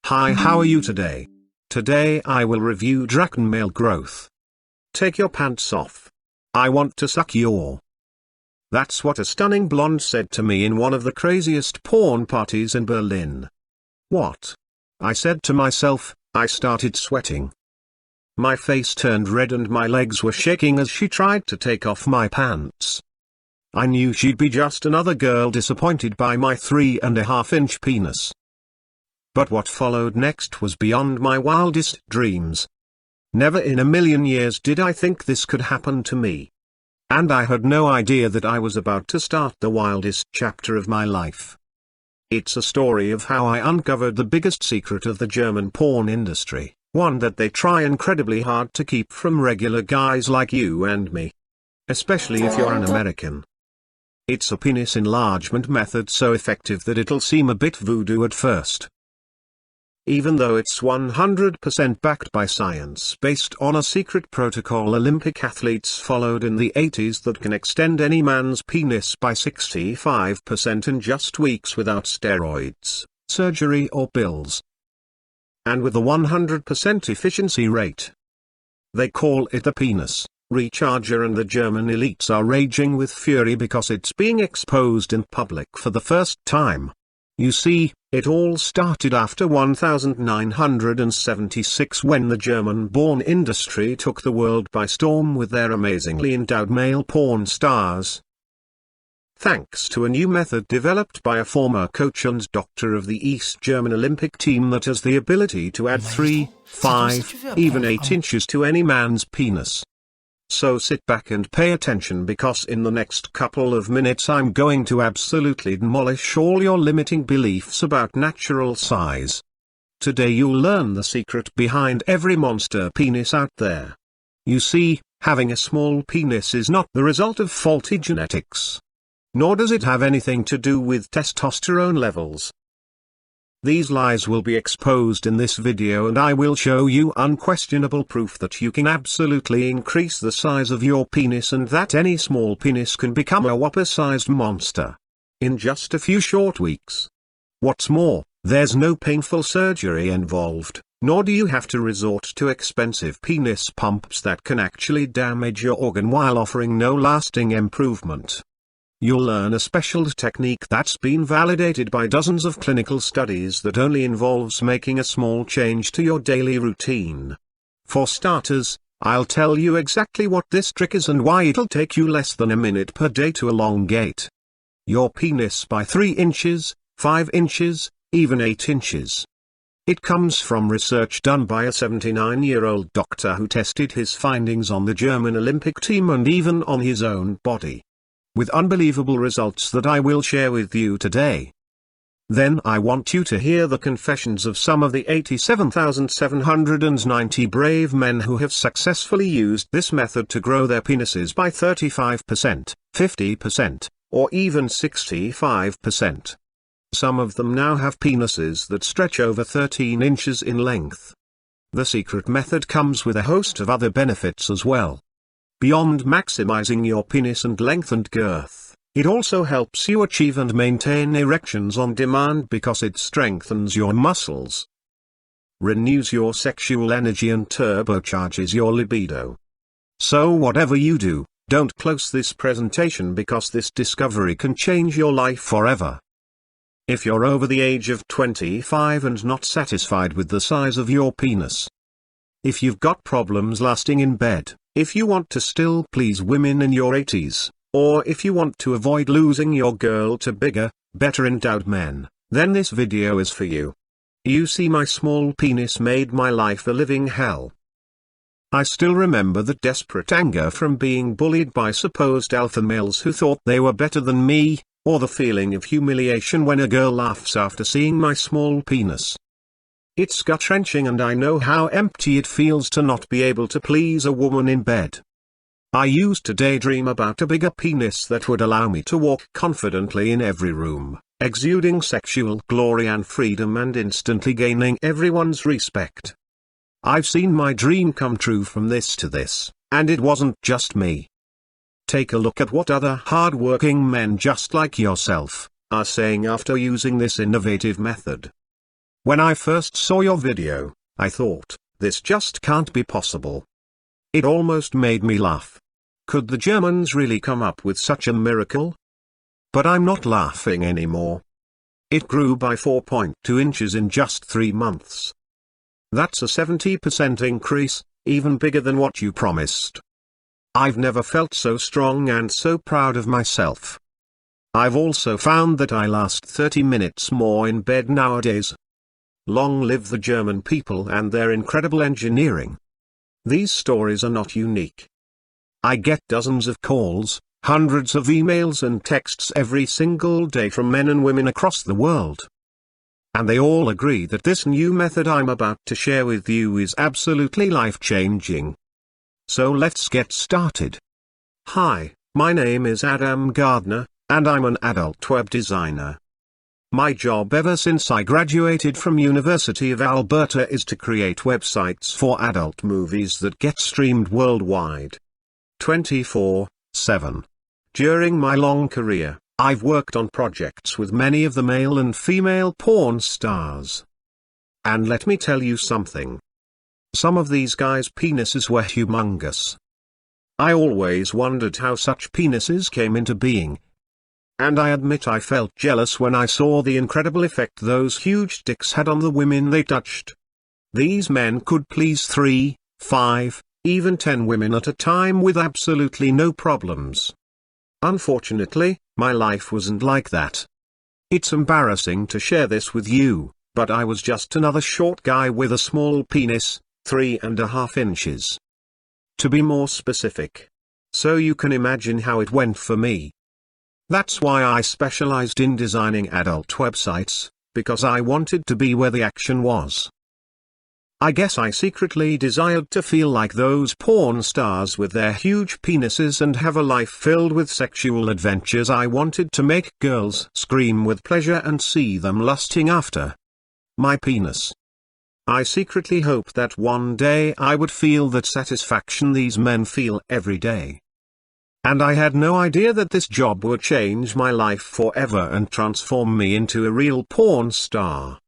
Hi, how are you today? Today I will review Drachen Male growth. Take your pants off. I want to suck your. That's what a stunning blonde said to me in one of the craziest porn parties in Berlin. What? I said to myself. I started sweating. My face turned red and my legs were shaking as she tried to take off my pants. I knew she'd be just another girl disappointed by my 3.5-inch penis. But what followed next was beyond my wildest dreams. Never in a million years did I think this could happen to me. And I had no idea that I was about to start the wildest chapter of my life. It's a story of how I uncovered the biggest secret of the German porn industry, one that they try incredibly hard to keep from regular guys like you and me. Especially if you're an American. It's a penis enlargement method so effective that it'll seem a bit voodoo at first. Even though it's 100% backed by science based on a secret protocol Olympic athletes followed in the 80s that can extend any man's penis by 65% in just weeks without steroids, surgery or pills. And with a 100% efficiency rate. They call it the penis recharger, and the German elites are raging with fury because it's being exposed in public for the first time. You see, it all started after 1976 when the German-born industry took the world by storm with their amazingly endowed male porn stars. Thanks to a new method developed by a former coach and doctor of the East German Olympic team that has the ability to add 3, 5, even 8 inches to any man's penis. So sit back and pay attention, because in the next couple of minutes I'm going to absolutely demolish all your limiting beliefs about natural size. Today you'll learn the secret behind every monster penis out there. You see, having a small penis is not the result of faulty genetics. Nor does it have anything to do with testosterone levels. These lies will be exposed in this video, and I will show you unquestionable proof that you can absolutely increase the size of your penis and that any small penis can become a whopper-sized monster in just a few short weeks. What's more, there's no painful surgery involved, nor do you have to resort to expensive penis pumps that can actually damage your organ while offering no lasting improvement. You'll learn a special technique that's been validated by dozens of clinical studies that only involves making a small change to your daily routine. For starters, I'll tell you exactly what this trick is and why it'll take you less than a minute per day to elongate your penis by 3 inches, 5 inches, even 8 inches. It comes from research done by a 79-year-old doctor who tested his findings on the German Olympic team and even on his own body, with unbelievable results that I will share with you today. Then I want you to hear the confessions of some of the 87,790 brave men who have successfully used this method to grow their penises by 35%, 50%, or even 65%. Some of them now have penises that stretch over 13 inches in length. The secret method comes with a host of other benefits as well. Beyond maximizing your penis and length and girth, it also helps you achieve and maintain erections on demand because it strengthens your muscles, renews your sexual energy and turbocharges your libido. So whatever you do, don't close this presentation because this discovery can change your life forever. If you're over the age of 25 and not satisfied with the size of your penis, if you've got problems lasting in bed, if you want to still please women in your 80s, or if you want to avoid losing your girl to bigger, better endowed men, then this video is for you. You see, my small penis made my life a living hell. I still remember the desperate anger from being bullied by supposed alpha males who thought they were better than me, or the feeling of humiliation when a girl laughs after seeing my small penis. It's gut-wrenching, and I know how empty it feels to not be able to please a woman in bed. I used to daydream about a bigger penis that would allow me to walk confidently in every room, exuding sexual glory and freedom and instantly gaining everyone's respect. I've seen my dream come true from this to this, and it wasn't just me. Take a look at what other hard-working men just like yourself are saying after using this innovative method. When I first saw your video, I thought, this just can't be possible. It almost made me laugh. Could the Germans really come up with such a miracle? But I'm not laughing anymore. It grew by 4.2 inches in just 3 months. That's a 70% increase, even bigger than what you promised. I've never felt so strong and so proud of myself. I've also found that I last 30 minutes more in bed nowadays. Long live the German people and their incredible engineering. These stories are not unique. I get dozens of calls, hundreds of emails and texts every single day from men and women across the world. And they all agree that this new method I'm about to share with you is absolutely life-changing. So let's get started. Hi, my name is Adam Gardner, and I'm an adult web designer. My job ever since I graduated from University of Alberta is to create websites for adult movies that get streamed worldwide. 24/7. During my long career, I've worked on projects with many of the male and female porn stars. And let me tell you something. Some of these guys' penises were humongous. I always wondered how such penises came into being. And I admit I felt jealous when I saw the incredible effect those huge dicks had on the women they touched. These men could please 3, 5, even 10 women at a time with absolutely no problems. Unfortunately, my life wasn't like that. It's embarrassing to share this with you, but I was just another short guy with a small penis, 3.5 inches. To be more specific. So you can imagine how it went for me. That's why I specialized in designing adult websites, because I wanted to be where the action was. I guess I secretly desired to feel like those porn stars with their huge penises and have a life filled with sexual adventures. I wanted to make girls scream with pleasure and see them lusting after my penis. I secretly hoped that one day I would feel that satisfaction these men feel every day. And I had no idea that this job would change my life forever and transform me into a real porn star.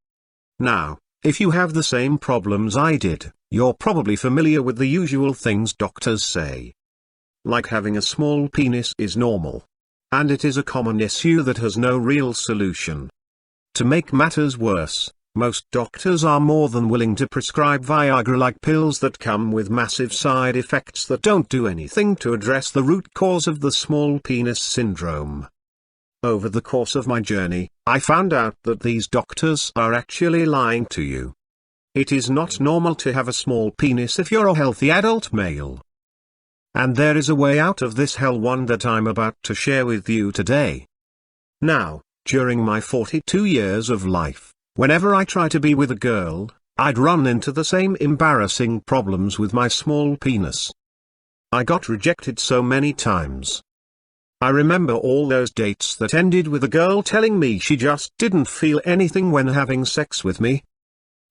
Now, if you have the same problems I did, you're probably familiar with the usual things doctors say. Like having a small penis is normal. And it is a common issue that has no real solution. To make matters worse, most doctors are more than willing to prescribe Viagra-like pills that come with massive side effects that don't do anything to address the root cause of the small penis syndrome. Over the course of my journey, I found out that these doctors are actually lying to you. It is not normal to have a small penis if you're a healthy adult male. And there is a way out of this hell, one that I'm about to share with you today. Now, during my 42 years of life, whenever I try to be with a girl, I'd run into the same embarrassing problems with my small penis. I got rejected so many times. I remember all those dates that ended with a girl telling me she just didn't feel anything when having sex with me.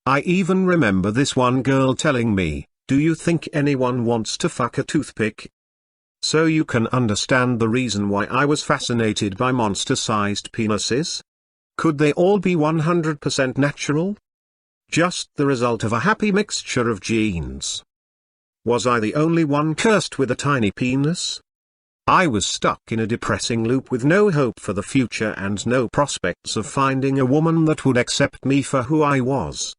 I even remember this one girl telling me, "Do you think anyone wants to fuck a toothpick?" So you can understand the reason why I was fascinated by monster-sized penises. Could they all be 100% natural? Just the result of a happy mixture of genes? Was I the only one cursed with a tiny penis? I was stuck in a depressing loop with no hope for the future and no prospects of finding a woman that would accept me for who I was.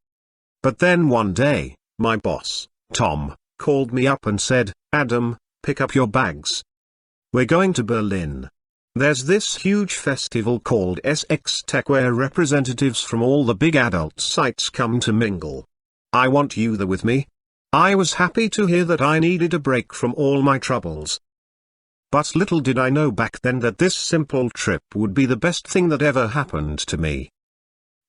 But then one day, my boss, Tom, called me up and said, "Adam, pick up your bags. We're going to Berlin. There's this huge festival called SX Tech where representatives from all the big adult sites come to mingle. I want you there with me." I was happy to hear that I needed a break from all my troubles. But little did I know back then that this simple trip would be the best thing that ever happened to me.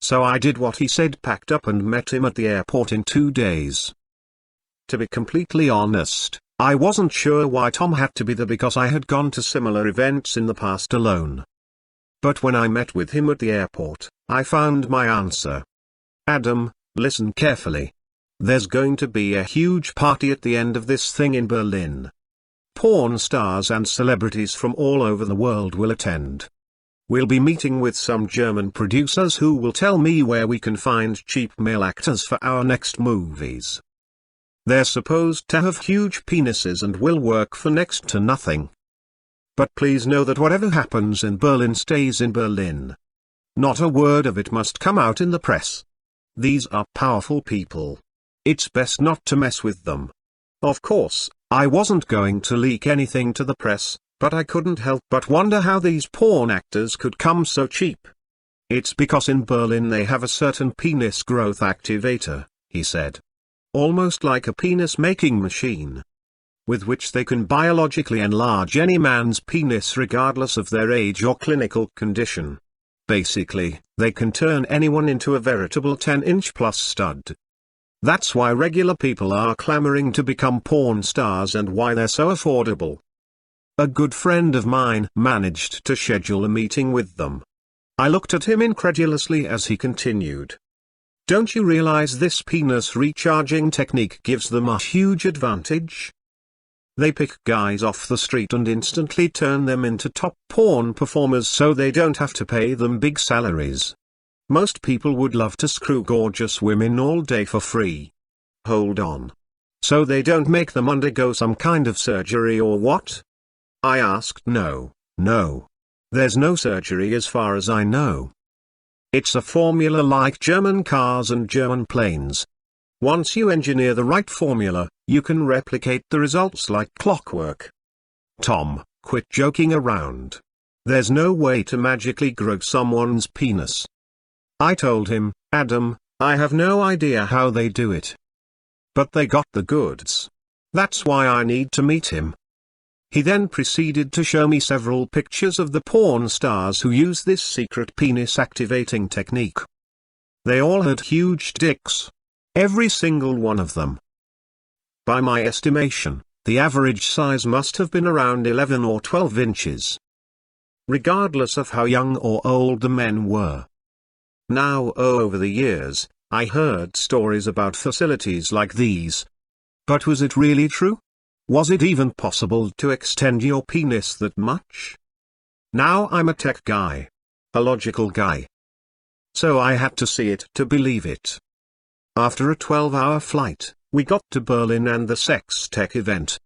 So I did what he said, packed up and met him at the airport in 2 days. To be completely honest, I wasn't sure why Tom had to be there because I had gone to similar events in the past alone. But when I met with him at the airport, I found my answer. "Adam, listen carefully. There's going to be a huge party at the end of this thing in Berlin. Porn stars and celebrities from all over the world will attend. We'll be meeting with some German producers who will tell me where we can find cheap male actors for our next movies. They're supposed to have huge penises and will work for next to nothing. But please know that whatever happens in Berlin stays in Berlin. Not a word of it must come out in the press. These are powerful people. It's best not to mess with them. Of course, I wasn't going to leak anything to the press, but I couldn't help but wonder how these porn actors could come so cheap. It's because in Berlin they have a certain penis growth activator, he said. Almost like a penis-making machine, with which they can biologically enlarge any man's penis regardless of their age or clinical condition. Basically, they can turn anyone into a veritable 10-inch plus stud. That's why regular people are clamoring to become porn stars and why they're so affordable. A good friend of mine managed to schedule a meeting with them. I looked at him incredulously as he continued. Don't you realize this penis recharging technique gives them a huge advantage? They pick guys off the street and instantly turn them into top porn performers so they don't have to pay them big salaries. Most people would love to screw gorgeous women all day for free. Hold on. So they don't make them undergo some kind of surgery or what? I asked. No. There's no surgery as far as I know. It's a formula like German cars and German planes. Once you engineer the right formula, you can replicate the results like clockwork. Tom, quit joking around. There's no way to magically grow someone's penis. I told him, Adam, I have no idea how they do it. But they got the goods. That's why I need to meet him. He then proceeded to show me several pictures of the porn stars who use this secret penis activating technique. They all had huge dicks. Every single one of them. By my estimation, the average size must have been around 11 or 12 inches. Regardless of how young or old the men were. Now, over the years, I heard stories about facilities like these. But was it really true? Was it even possible to extend your penis that much? Now I'm a tech guy. A logical guy. So I had to see it to believe it. After a 12-hour flight, we got to Berlin and the sex tech event.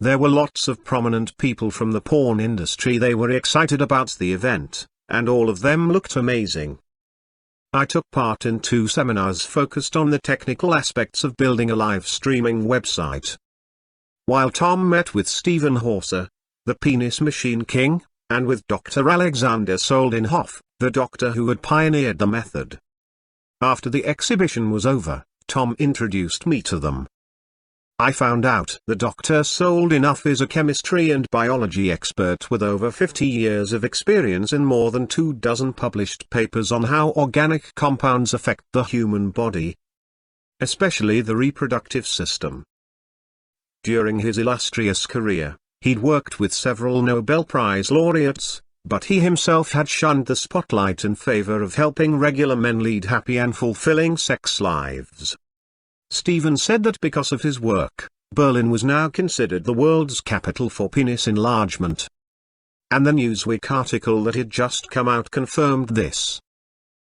There were lots of prominent people from the porn industry. They were excited about the event, and all of them looked amazing. I took part in 2 seminars focused on the technical aspects of building a live streaming website. While Tom met with Stephen Horser, the penis machine king, and with Dr. Alexander Soldenhoff, the doctor who had pioneered the method. After the exhibition was over, Tom introduced me to them. I found out that Dr. Soldenhoff is a chemistry and biology expert with over 50 years of experience in more than 24 published papers on how organic compounds affect the human body, especially the reproductive system. During his illustrious career, he'd worked with several Nobel Prize laureates, but he himself had shunned the spotlight in favor of helping regular men lead happy and fulfilling sex lives. Stephen said that because of his work, Berlin was now considered the world's capital for penis enlargement. And the Newsweek article that had just come out confirmed this.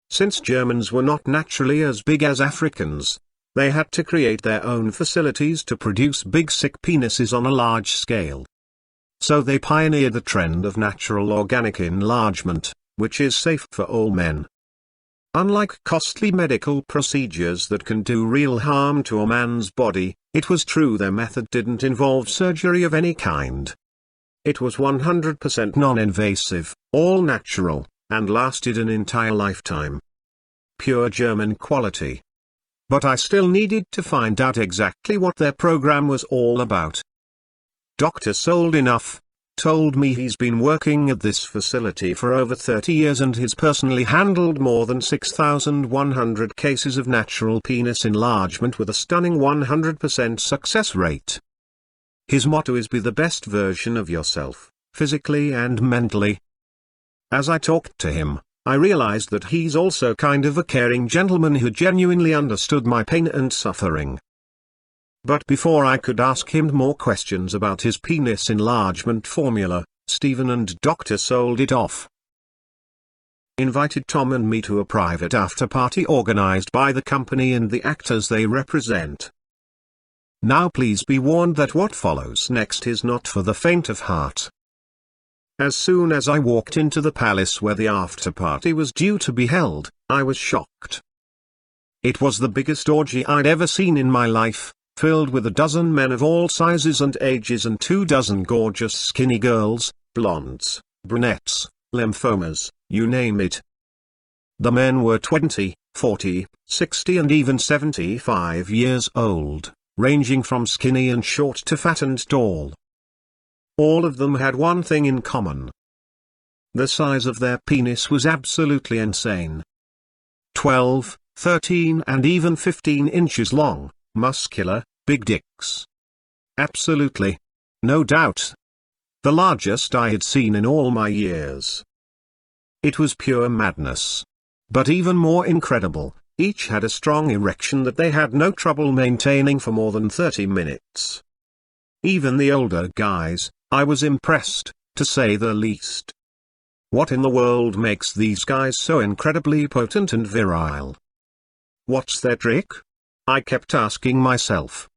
Since Germans were not naturally as big as Africans, they had to create their own facilities to produce big sick penises on a large scale. So they pioneered the trend of natural organic enlargement, which is safe for all men. Unlike costly medical procedures that can do real harm to a man's body, it was true their method didn't involve surgery of any kind. It was 100% non-invasive, all natural, and lasted an entire lifetime. Pure German quality. But I still needed to find out exactly what their program was all about. Dr. Soldenhoff told me he's been working at this facility for over 30 years and has personally handled more than 6,100 cases of natural penis enlargement with a stunning 100% success rate. His motto is be the best version of yourself, physically and mentally. As I talked to him, I realized that he's also kind of a caring gentleman who genuinely understood my pain and suffering. But before I could ask him more questions about his penis enlargement formula, Stephen and Dr. sold it off. invited Tom and me to a private after-party organized by the company and the actors they represent. Now please be warned that what follows next is not for the faint of heart. As soon as I walked into the palace where the after-party was due to be held, I was shocked. It was the biggest orgy I'd ever seen in my life, filled with a dozen men of all sizes and ages and 24 gorgeous skinny girls, blondes, brunettes, lymphomas, you name it. The men were 20, 40, 60 and even 75 years old, ranging from skinny and short to fat and tall. All of them had one thing in common. The size of their penis was absolutely insane. 12, 13 and even 15 inches long, muscular, big dicks. Absolutely. No doubt. The largest I had seen in all my years. It was pure madness. But even more incredible, each had a strong erection that they had no trouble maintaining for more than 30 minutes. Even the older guys, I was impressed, to say the least. What in the world makes these guys so incredibly potent and virile? What's their trick? I kept asking myself.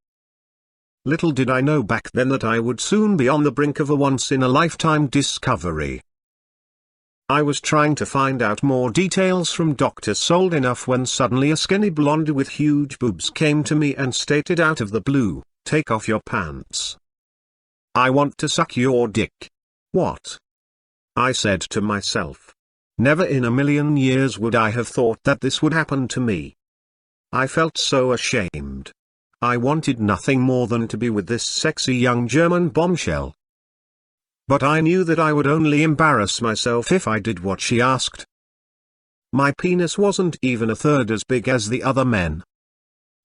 Little did I know back then that I would soon be on the brink of a once-in-a-lifetime discovery. I was trying to find out more details from Dr. Sold Enough when suddenly a skinny blonde with huge boobs came to me and stated out of the blue, "Take off your pants. I want to suck your dick." What? I said to myself. Never in a million years would I have thought that this would happen to me. I felt so ashamed. I wanted nothing more than to be with this sexy young German bombshell. But I knew that I would only embarrass myself if I did what she asked. My penis wasn't even a third as big as the other men.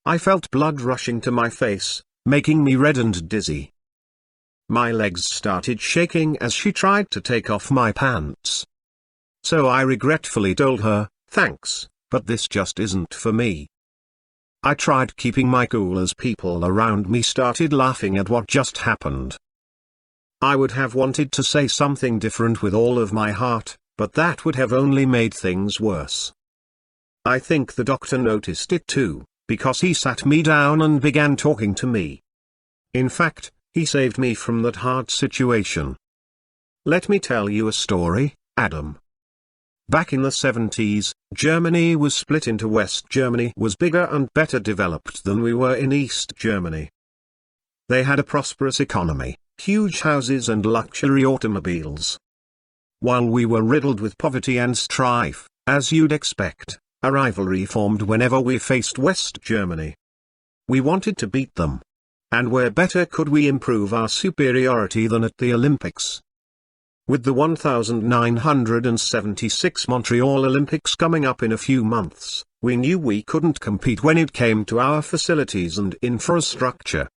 I felt blood rushing to my face, making me red and dizzy. My legs started shaking as she tried to take off my pants. So I regretfully told her, "Thanks, but this just isn't for me." I tried keeping my cool as people around me started laughing at what just happened. I would have wanted to say something different with all of my heart, but that would have only made things worse. I think the doctor noticed it too, because he sat me down and began talking to me. In fact, he saved me from that hard situation. Let me tell you a story, Adam. Back in the 70s, Germany was split into West Germany was bigger and better developed than we were in East Germany. They had a prosperous economy, huge houses and luxury automobiles. While we were riddled with poverty and strife, as you'd expect, a rivalry formed whenever we faced West Germany. We wanted to beat them. And where better could we improve our superiority than at the Olympics? With the 1976 Montreal Olympics coming up in a few months, we knew we couldn't compete when it came to our facilities and infrastructure.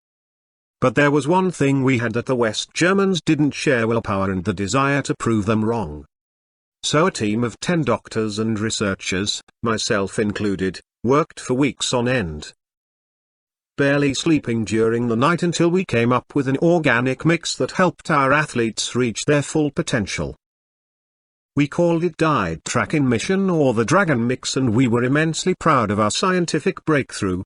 But there was one thing we had that the West Germans didn't share: willpower and the desire to prove them wrong. So a team of 10 doctors and researchers, myself included, worked for weeks on end, barely sleeping during the night until we came up with an organic mix that helped our athletes reach their full potential. We called it Diet Drachen Mission or the Dragon Mix, and we were immensely proud of our scientific breakthrough.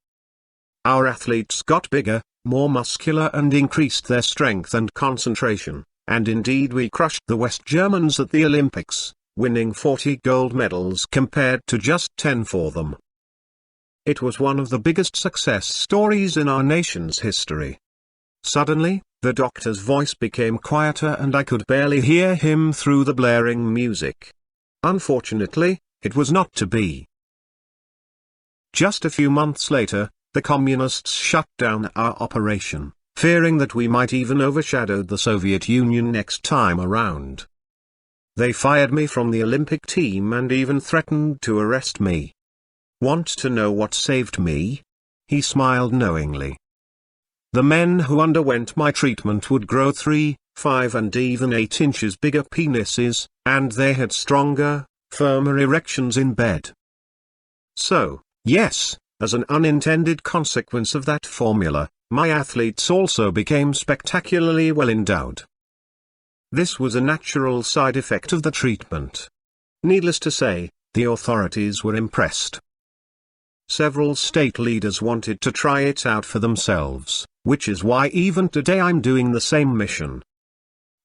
Our athletes got bigger, more muscular and increased their strength and concentration, and indeed we crushed the West Germans at the Olympics, winning 40 gold medals compared to just 10 for them. It was one of the biggest success stories in our nation's history. Suddenly, the doctor's voice became quieter and I could barely hear him through the blaring music. Unfortunately, it was not to be. Just a few months later, the communists shut down our operation, fearing that we might even overshadow the Soviet Union next time around. They fired me from the Olympic team and even threatened to arrest me. Want to know what saved me? He smiled knowingly. The men who underwent my treatment would grow 3, 5 and even 8 inches bigger penises, and they had stronger, firmer erections in bed. So, yes, as an unintended consequence of that formula, my athletes also became spectacularly well endowed. This was a natural side effect of the treatment. Needless to say, the authorities were impressed. Several state leaders wanted to try it out for themselves, which is why even today I'm doing the same mission.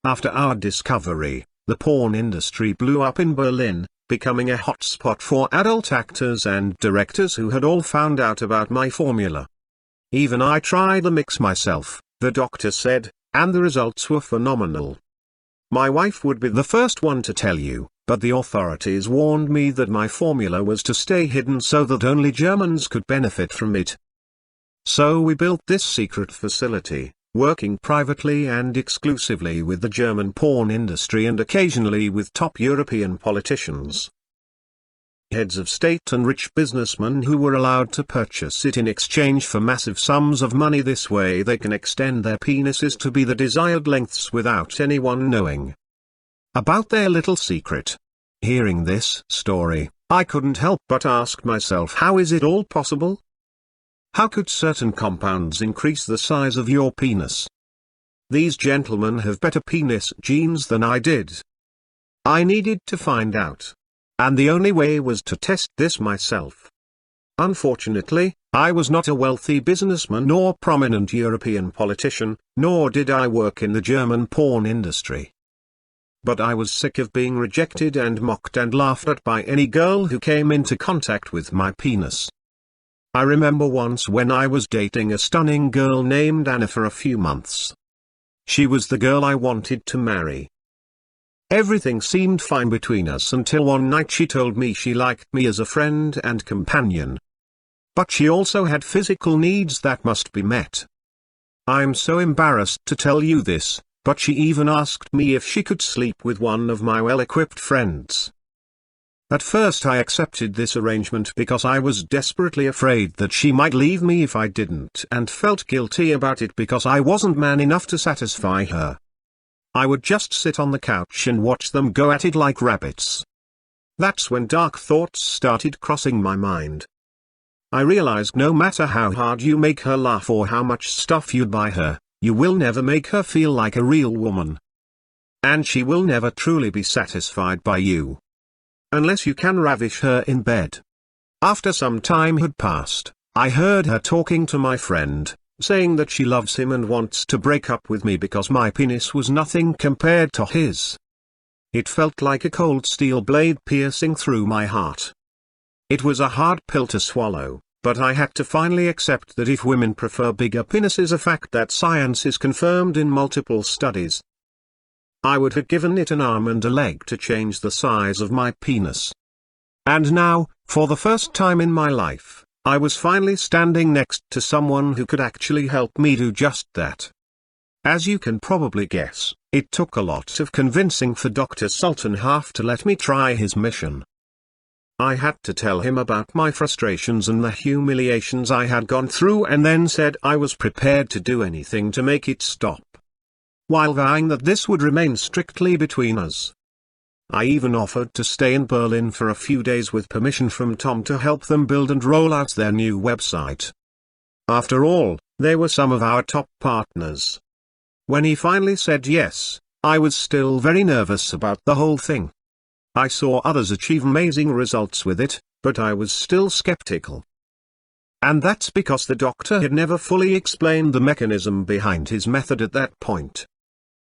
After our discovery, the porn industry blew up in Berlin, becoming a hotspot for adult actors and directors who had all found out about my formula. Even I tried the mix myself, the doctor said, and the results were phenomenal. My wife would be the first one to tell you, but the authorities warned me that my formula was to stay hidden so that only Germans could benefit from it. So we built this secret facility, working privately and exclusively with the German porn industry and occasionally with top European politicians. Heads of state and rich businessmen who were allowed to purchase it in exchange for massive sums of money. This way they can extend their penises to be the desired lengths without anyone knowing about their little secret. Hearing this story, I couldn't help but ask myself, how is it all possible? How could certain compounds increase the size of your penis? These gentlemen have better penis genes than I did. I needed to find out. And the only way was to test this myself. Unfortunately, I was not a wealthy businessman nor prominent European politician, nor did I work in the German porn industry. But I was sick of being rejected and mocked and laughed at by any girl who came into contact with my penis. I remember once when I was dating a stunning girl named Anna for a few months. She was the girl I wanted to marry. Everything seemed fine between us until one night she told me she liked me as a friend and companion. But she also had physical needs that must be met. I'm so embarrassed to tell you this, but she even asked me if she could sleep with one of my well-equipped friends. At first I accepted this arrangement because I was desperately afraid that she might leave me if I didn't, and felt guilty about it because I wasn't man enough to satisfy her. I would just sit on the couch and watch them go at it like rabbits. That's when dark thoughts started crossing my mind. I realized no matter how hard you make her laugh or how much stuff you buy her, you will never make her feel like a real woman. And she will never truly be satisfied by you, unless you can ravish her in bed. After some time had passed, I heard her talking to my friend, saying that she loves him and wants to break up with me because my penis was nothing compared to his. It felt like a cold steel blade piercing through my heart. It was a hard pill to swallow, but I had to finally accept that if women prefer bigger penises, a fact that science is confirmed in multiple studies, I would have given it an arm and a leg to change the size of my penis. And now, for the first time in my life, I was finally standing next to someone who could actually help me do just that. As you can probably guess, it took a lot of convincing for Dr. Sultan Half to let me try his mission. I had to tell him about my frustrations and the humiliations I had gone through, and then said I was prepared to do anything to make it stop, while vowing that this would remain strictly between us. I even offered to stay in Berlin for a few days with permission from Tom to help them build and roll out their new website. After all, they were some of our top partners. When he finally said yes, I was still very nervous about the whole thing. I saw others achieve amazing results with it, but I was still skeptical. And that's because the doctor had never fully explained the mechanism behind his method at that point.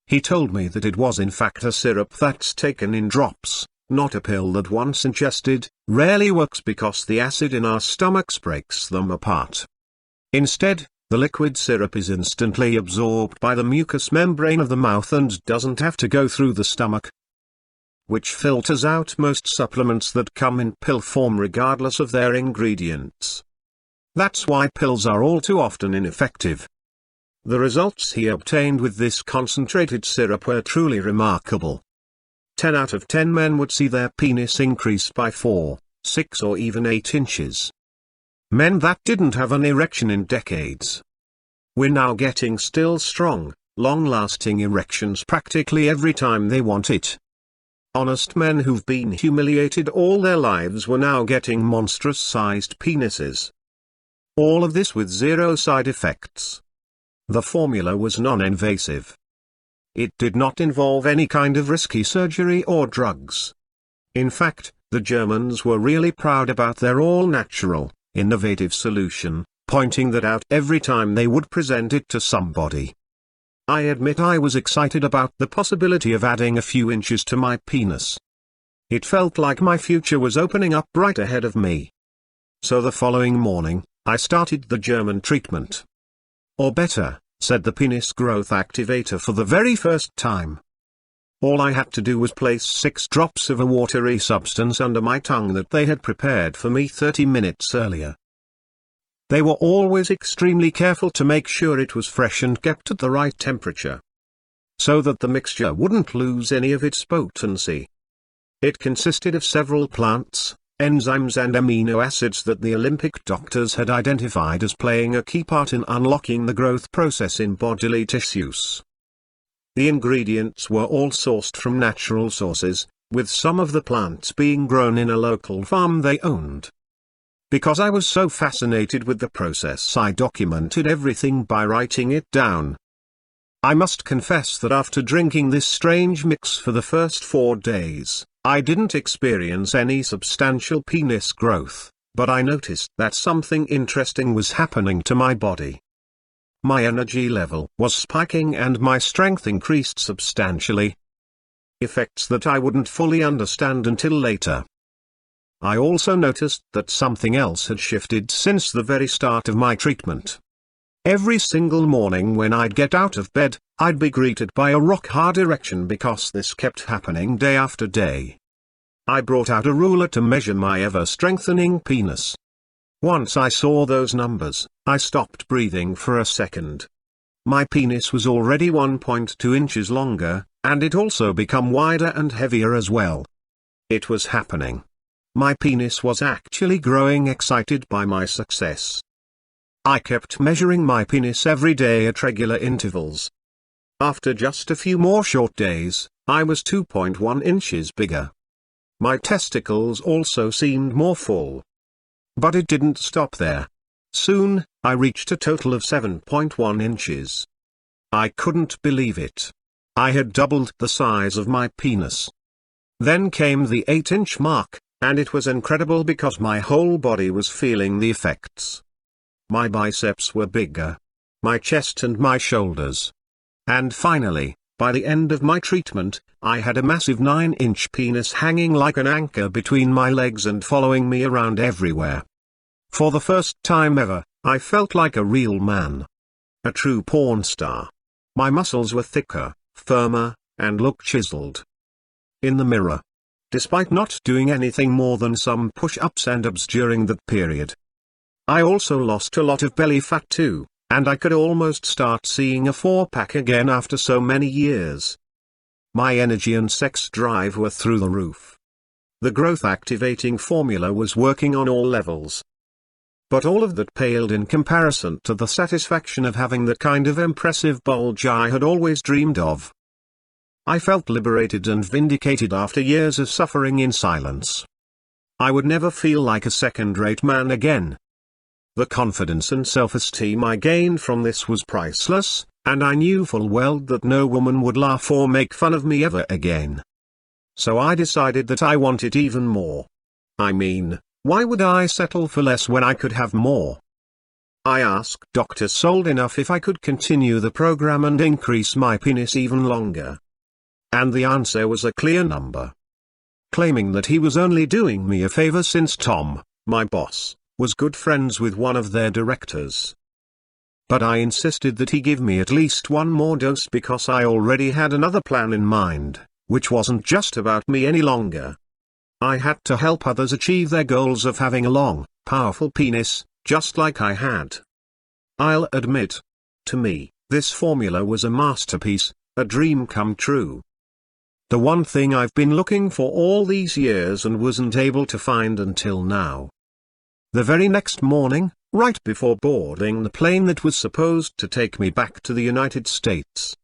He told me that it was in fact a syrup that's taken in drops, not a pill that once ingested, rarely works because the acid in our stomachs breaks them apart. Instead, the liquid syrup is instantly absorbed by the mucous membrane of the mouth and doesn't have to go through the stomach, which filters out most supplements that come in pill form regardless of their ingredients. That's why pills are all too often ineffective. The results he obtained with this concentrated syrup were truly remarkable. 10 out of 10 men would see their penis increase by 4, 6 or even 8 inches. Men that didn't have an erection in decades. We're now getting still strong, long-lasting erections practically every time they want it. Honest men who've been humiliated all their lives were now getting monstrous-sized penises. All of this with zero side effects. The formula was non-invasive. It did not involve any kind of risky surgery or drugs. In fact, the Germans were really proud about their all-natural, innovative solution, pointing that out every time they would present it to somebody. I admit I was excited about the possibility of adding a few inches to my penis. It felt like my future was opening up right ahead of me. So the following morning, I started the German treatment. Or better, said the penis growth activator for the very first time. All I had to do was place 6 drops of a watery substance under my tongue that they had prepared for me 30 minutes earlier. They were always extremely careful to make sure it was fresh and kept at the right temperature, so that the mixture wouldn't lose any of its potency. It consisted of several plants, enzymes and amino acids that the Olympic doctors had identified as playing a key part in unlocking the growth process in bodily tissues. The ingredients were all sourced from natural sources, with some of the plants being grown in a local farm they owned. Because I was so fascinated with the process, I documented everything by writing it down. I must confess that after drinking this strange mix for the first 4 days, I didn't experience any substantial penis growth, but I noticed that something interesting was happening to my body. My energy level was spiking and my strength increased substantially. Effects that I wouldn't fully understand until later. I also noticed that something else had shifted since the very start of my treatment. Every single morning when I'd get out of bed, I'd be greeted by a rock-hard erection because this kept happening day after day. I brought out a ruler to measure my ever-strengthening penis. Once I saw those numbers, I stopped breathing for a second. My penis was already 1.2 inches longer, and it also become wider and heavier as well. It was happening. My penis was actually growing, excited by my success. I kept measuring my penis every day at regular intervals. After just a few more short days, I was 2.1 inches bigger. My testicles also seemed more full. But it didn't stop there. Soon, I reached a total of 7.1 inches. I couldn't believe it. I had doubled the size of my penis. Then came the 8-inch mark, and it was incredible because my whole body was feeling the effects. My biceps were bigger. My chest and my shoulders. And finally, by the end of my treatment, I had a massive 9-inch penis hanging like an anchor between my legs and following me around everywhere. For the first time ever, I felt like a real man. A true porn star. My muscles were thicker, firmer, and looked chiseled. In the mirror. Despite not doing anything more than some push-ups and abs during that period. I also lost a lot of belly fat too, and I could almost start seeing a 4-pack again after so many years. My energy and sex drive were through the roof. The growth-activating formula was working on all levels. But all of that paled in comparison to the satisfaction of having the kind of impressive bulge I had always dreamed of. I felt liberated and vindicated after years of suffering in silence. I would never feel like a second-rate man again. The confidence and self-esteem I gained from this was priceless, and I knew full well that no woman would laugh or make fun of me ever again. So I decided that I wanted even more. I mean, why would I settle for less when I could have more? I asked Dr. Soldinoff if I could continue the program and increase my penis even longer. And the answer was a clear number. Claiming that he was only doing me a favor since Tom, my boss, was good friends with one of their directors. But I insisted that he give me at least one more dose because I already had another plan in mind, which wasn't just about me any longer. I had to help others achieve their goals of having a long, powerful penis, just like I had. I'll admit, to me, this formula was a masterpiece, a dream come true. The one thing I've been looking for all these years and wasn't able to find until now. The very next morning, right before boarding the plane that was supposed to take me back to the United States,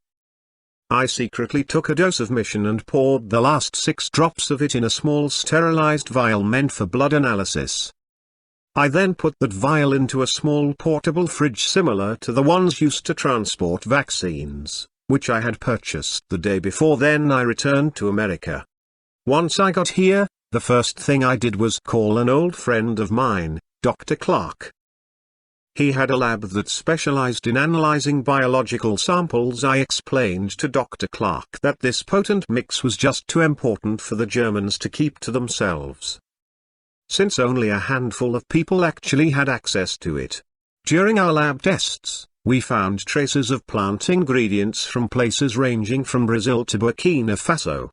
I secretly took a dose of mission and poured the last 6 drops of it in a small sterilized vial meant for blood analysis. I then put that vial into a small portable fridge similar to the ones used to transport vaccines, which I had purchased the day before. Then I returned to America. Once I got here, The first thing I did was call an old friend of mine, Dr. Clark. He had a lab that specialized in analyzing biological samples. I explained to Dr. Clark that this potent mix was just too important for the Germans to keep to themselves, since only a handful of people actually had access to it. During our lab tests, we found traces of plant ingredients from places ranging from Brazil to Burkina Faso.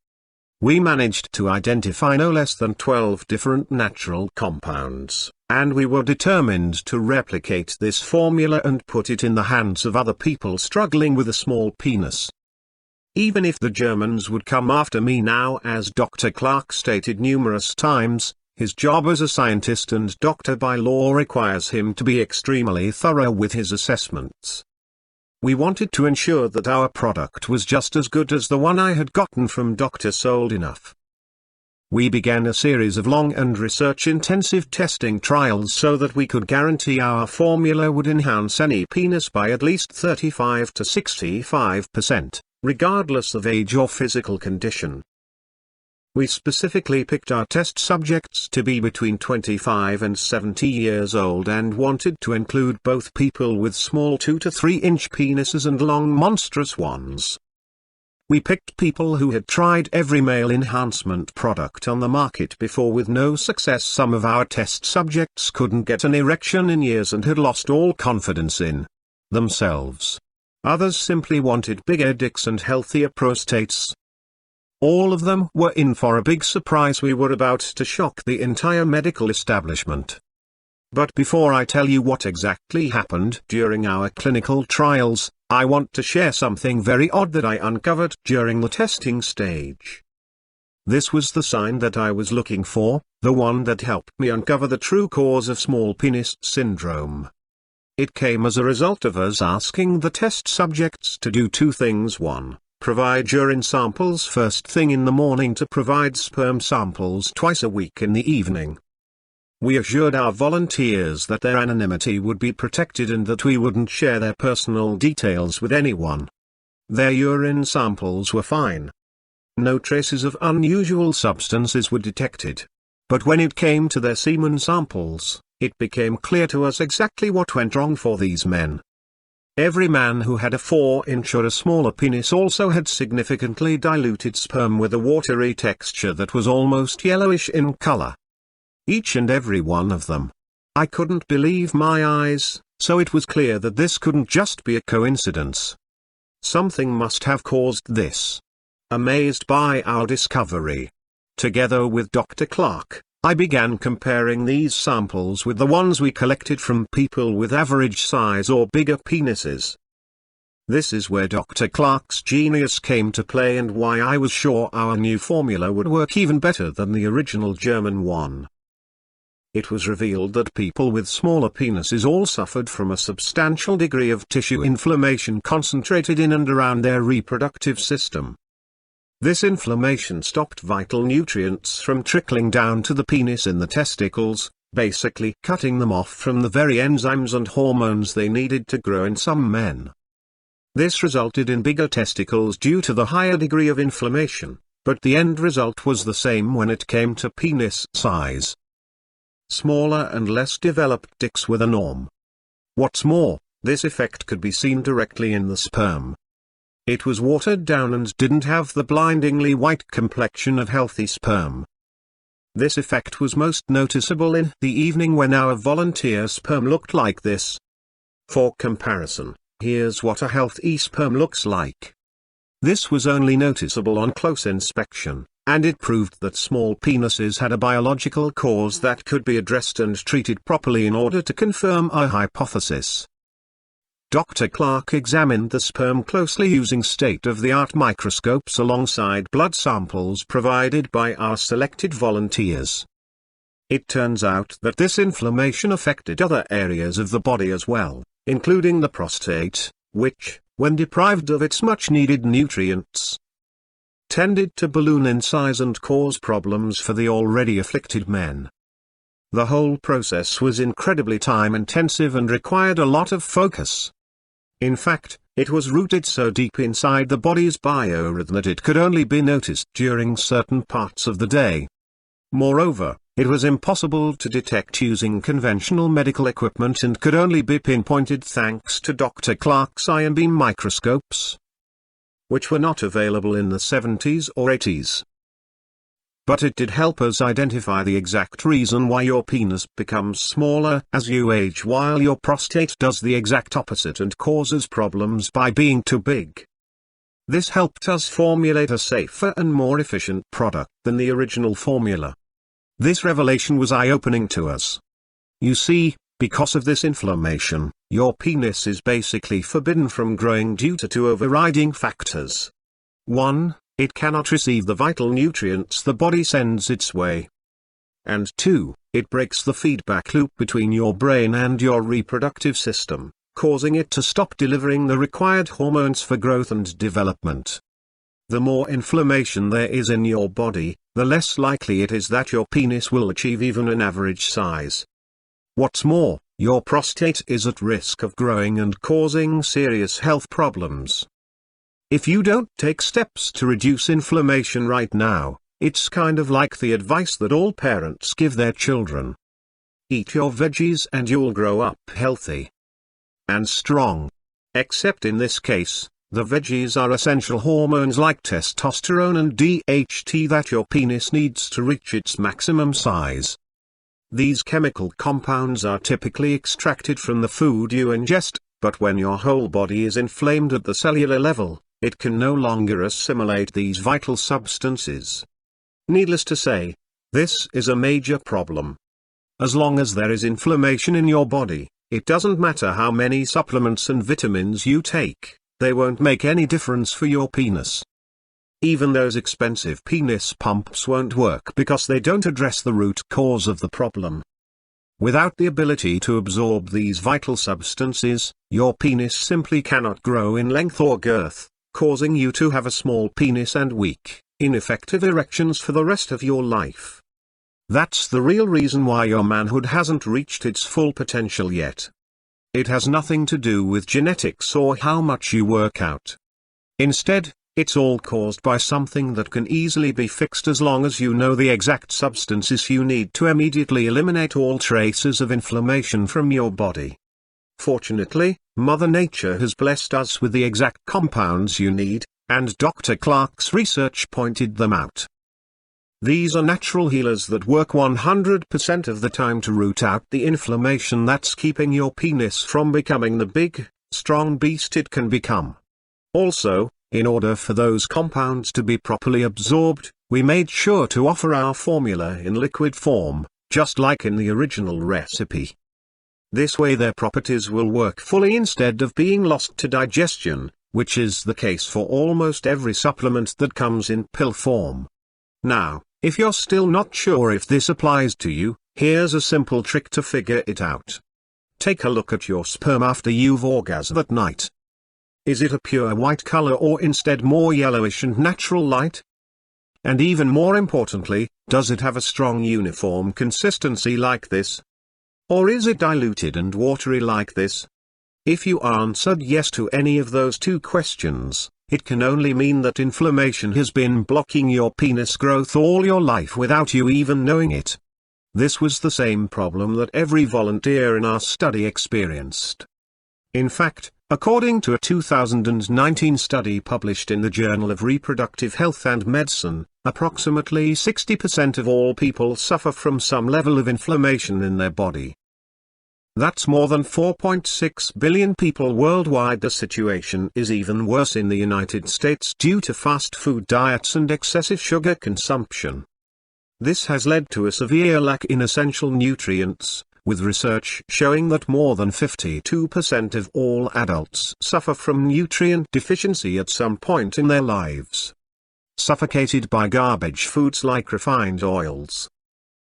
We managed to identify no less than 12 different natural compounds, and we were determined to replicate this formula and put it in the hands of other people struggling with a small penis. Even if the Germans would come after me now, as Dr. Clark stated numerous times, his job as a scientist and doctor by law requires him to be extremely thorough with his assessments. We wanted to ensure that our product was just as good as the one I had gotten from Dr. Sold Enough. We began a series of long and research-intensive testing trials so that we could guarantee our formula would enhance any penis by at least 35 to 65%, regardless of age or physical condition. We specifically picked our test subjects to be between 25 and 70 years old and wanted to include both people with small 2 to 3 inch penises and long monstrous ones. We picked people who had tried every male enhancement product on the market before with no success. Some of our test subjects couldn't get an erection in years and had lost all confidence in themselves. Others simply wanted bigger dicks and healthier prostates. All of them were in for a big surprise. We were about to shock the entire medical establishment. But before I tell you what exactly happened during our clinical trials, I want to share something very odd that I uncovered during the testing stage. This was the sign that I was looking for, the one that helped me uncover the true cause of small penis syndrome. It came as a result of us asking the test subjects to do two things. 1. Provide urine samples first thing in the morning, to provide sperm samples twice a week in the evening. We assured our volunteers that their anonymity would be protected and that we wouldn't share their personal details with anyone. Their urine samples were fine. No traces of unusual substances were detected. But when it came to their semen samples, it became clear to us exactly what went wrong for these men. Every man who had a 4-inch or a smaller penis also had significantly diluted sperm with a watery texture that was almost yellowish in color. Each and every one of them. I couldn't believe my eyes, so it was clear that this couldn't just be a coincidence. Something must have caused this. Amazed by our discovery, together with Dr. Clark, I began comparing these samples with the ones we collected from people with average size or bigger penises. This is where Dr. Clark's genius came to play and why I was sure our new formula would work even better than the original German one. It was revealed that people with smaller penises all suffered from a substantial degree of tissue inflammation concentrated in and around their reproductive system. This inflammation stopped vital nutrients from trickling down to the penis in the testicles, basically cutting them off from the very enzymes and hormones they needed to grow in some men. This resulted in bigger testicles due to the higher degree of inflammation, but the end result was the same when it came to penis size. Smaller and less developed dicks were the norm. What's more, this effect could be seen directly in the sperm. It was watered down and didn't have the blindingly white complexion of healthy sperm. This effect was most noticeable in the evening when our volunteer sperm looked like this. For comparison, here's what a healthy sperm looks like. This was only noticeable on close inspection, and it proved that small penises had a biological cause that could be addressed and treated properly in order to confirm our hypothesis. Dr. Clark examined the sperm closely using state-of-the-art microscopes alongside blood samples provided by our selected volunteers. It turns out that this inflammation affected other areas of the body as well, including the prostate, which, when deprived of its much-needed nutrients, tended to balloon in size and cause problems for the already afflicted men. The whole process was incredibly time-intensive and required a lot of focus. In fact, it was rooted so deep inside the body's biorhythm that it could only be noticed during certain parts of the day. Moreover, it was impossible to detect using conventional medical equipment and could only be pinpointed thanks to Dr. Clark's ion beam microscopes, which were not available in the 70s or 80s. But it did help us identify the exact reason why your penis becomes smaller as you age while your prostate does the exact opposite and causes problems by being too big. This helped us formulate a safer and more efficient product than the original formula. This revelation was eye-opening to us. You see, because of this inflammation, your penis is basically forbidden from growing due to two overriding factors. 1. It cannot receive the vital nutrients the body sends its way. And 2. It breaks the feedback loop between your brain and your reproductive system, causing it to stop delivering the required hormones for growth and development. The more inflammation there is in your body, the less likely it is that your penis will achieve even an average size. What's more, your prostate is at risk of growing and causing serious health problems. If you don't take steps to reduce inflammation right now, it's kind of like the advice that all parents give their children. Eat your veggies and you'll grow up healthy and strong. Except in this case, the veggies are essential hormones like testosterone and DHT that your penis needs to reach its maximum size. These chemical compounds are typically extracted from the food you ingest, but when your whole body is inflamed at the cellular level, it can no longer assimilate these vital substances. Needless to say, this is a major problem. As long as there is inflammation in your body, it doesn't matter how many supplements and vitamins you take, they won't make any difference for your penis. Even those expensive penis pumps won't work because they don't address the root cause of the problem. Without the ability to absorb these vital substances, your penis simply cannot grow in length or girth, causing you to have a small penis and weak, ineffective erections for the rest of your life. That's the real reason why your manhood hasn't reached its full potential yet. It has nothing to do with genetics or how much you work out. Instead, it's all caused by something that can easily be fixed as long as you know the exact substances you need to immediately eliminate all traces of inflammation from your body. Fortunately, Mother Nature has blessed us with the exact compounds you need, and Dr. Clark's research pointed them out. These are natural healers that work 100% of the time to root out the inflammation that's keeping your penis from becoming the big, strong beast it can become. Also, in order for those compounds to be properly absorbed, we made sure to offer our formula in liquid form, just like in the original recipe. This way their properties will work fully instead of being lost to digestion, which is the case for almost every supplement that comes in pill form. Now, if you're still not sure if this applies to you, here's a simple trick to figure it out. Take a look at your sperm after you've orgasmed at night. Is it a pure white color or instead more yellowish and natural light? And even more importantly, does it have a strong uniform consistency like this? Or is it diluted and watery like this? If you answered yes to any of those two questions, it can only mean that inflammation has been blocking your penis growth all your life without you even knowing it. This was the same problem that every volunteer in our study experienced. In fact, according to a 2019 study published in the Journal of Reproductive Health and Medicine, approximately 60% of all people suffer from some level of inflammation in their body. That's more than 4.6 billion people worldwide. The situation is even worse in the United States due to fast food diets and excessive sugar consumption. This has led to a severe lack in essential nutrients, with research showing that more than 52% of all adults suffer from nutrient deficiency at some point in their lives. Suffocated by garbage foods like refined oils.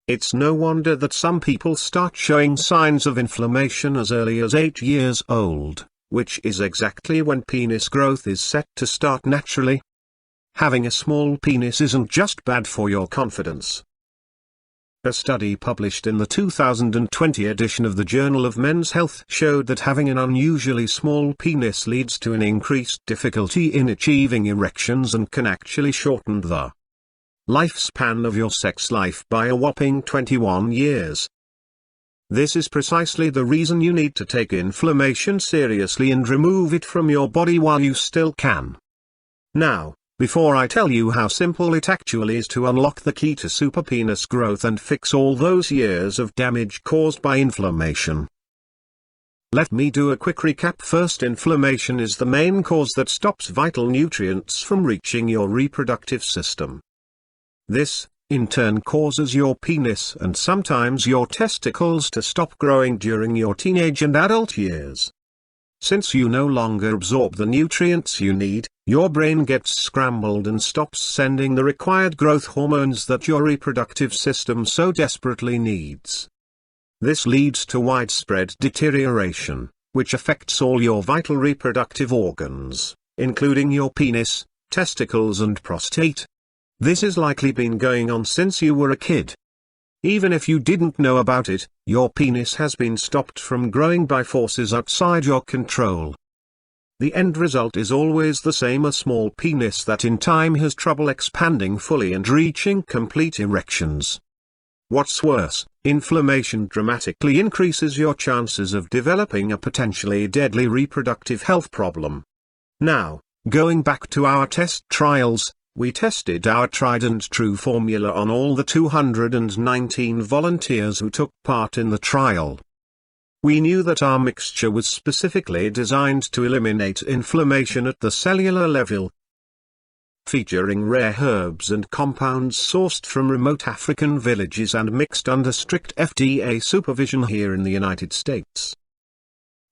It's no wonder that some people start showing signs of inflammation as early as 8 years old, which is exactly when penis growth is set to start naturally. Having a small penis isn't just bad for your confidence. A study published in the 2020 edition of the Journal of Men's Health showed that having an unusually small penis leads to an increased difficulty in achieving erections and can actually shorten the lifespan of your sex life by a whopping 21 years. This is precisely the reason you need to take inflammation seriously and remove it from your body while you still can. Now, before I tell you how simple it actually is to unlock the key to super penis growth and fix all those years of damage caused by inflammation, let me do a quick recap. First, inflammation is the main cause that stops vital nutrients from reaching your reproductive system. This, in turn, causes your penis and sometimes your testicles to stop growing during your teenage and adult years. Since you no longer absorb the nutrients you need, your brain gets scrambled and stops sending the required growth hormones that your reproductive system so desperately needs. This leads to widespread deterioration, which affects all your vital reproductive organs, including your penis, testicles and prostate. This has likely been going on since you were a kid. Even if you didn't know about it, your penis has been stopped from growing by forces outside your control. The end result is always the same: a small penis that in time has trouble expanding fully and reaching complete erections. What's worse, inflammation dramatically increases your chances of developing a potentially deadly reproductive health problem. Now, going back to our test trials, we tested our tried and true formula on all the 219 volunteers who took part in the trial. We knew that our mixture was specifically designed to eliminate inflammation at the cellular level, featuring rare herbs and compounds sourced from remote African villages and mixed under strict FDA supervision here in the United States.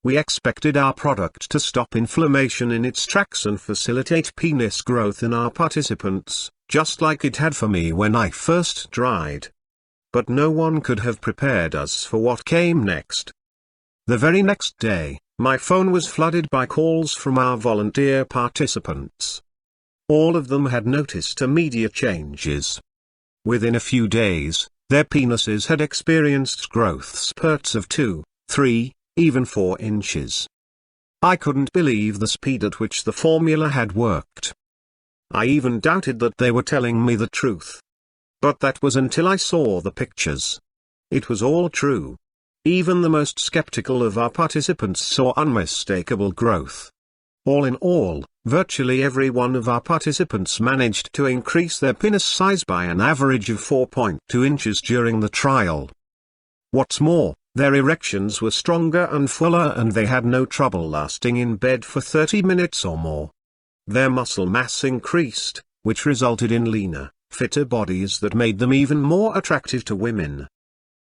We expected our product to stop inflammation in its tracks and facilitate penis growth in our participants, just like it had for me when I first tried. But no one could have prepared us for what came next. The very next day, my phone was flooded by calls from our volunteer participants. All of them had noticed immediate changes. Within a few days, their penises had experienced growth spurts of 2, 3, even 4 inches. I couldn't believe the speed at which the formula had worked. I even doubted that they were telling me the truth. But that was until I saw the pictures. It was all true. Even the most skeptical of our participants saw unmistakable growth. All in all, virtually every one of our participants managed to increase their penis size by an average of 4.2 inches during the trial. What's more, their erections were stronger and fuller and they had no trouble lasting in bed for 30 minutes or more. Their muscle mass increased, which resulted in leaner, fitter bodies that made them even more attractive to women.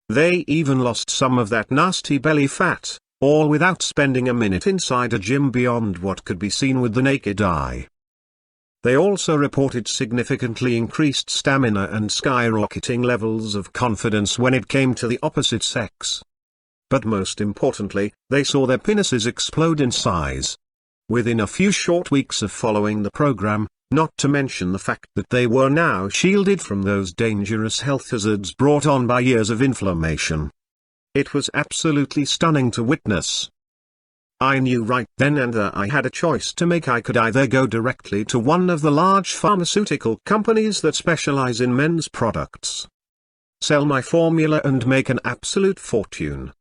They even lost some of that nasty belly fat, all without spending a minute inside a gym beyond what could be seen with the naked eye. They also reported significantly increased stamina and skyrocketing levels of confidence when it came to the opposite sex. But most importantly, they saw their penises explode in size. Within a few short weeks of following the program, not to mention the fact that they were now shielded from those dangerous health hazards brought on by years of inflammation. It was absolutely stunning to witness. I knew right then and there I had a choice to make. I could either go directly to one of the large pharmaceutical companies that specialize in men's products, sell my formula and make an absolute fortune.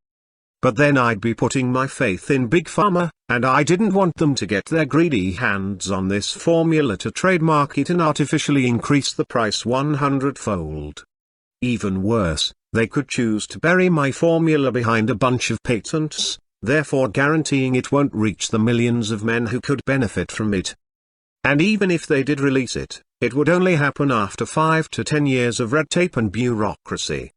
But then I'd be putting my faith in Big Pharma, and I didn't want them to get their greedy hands on this formula to trademark it and artificially increase the price 100-fold. Even worse, they could choose to bury my formula behind a bunch of patents, therefore guaranteeing it won't reach the millions of men who could benefit from it. And even if they did release it, it would only happen after 5 to 10 years of red tape and bureaucracy.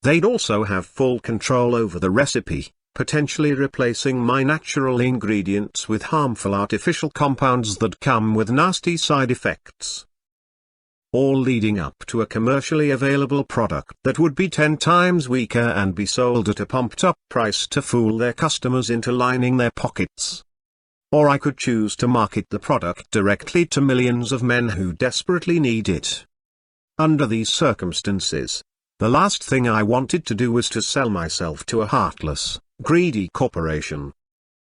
They'd also have full control over the recipe, potentially replacing my natural ingredients with harmful artificial compounds that come with nasty side effects. All leading up to a commercially available product that would be 10 times weaker and be sold at a pumped-up price to fool their customers into lining their pockets. Or I could choose to market the product directly to millions of men who desperately need it. Under these circumstances, the last thing I wanted to do was to sell myself to a heartless, greedy corporation.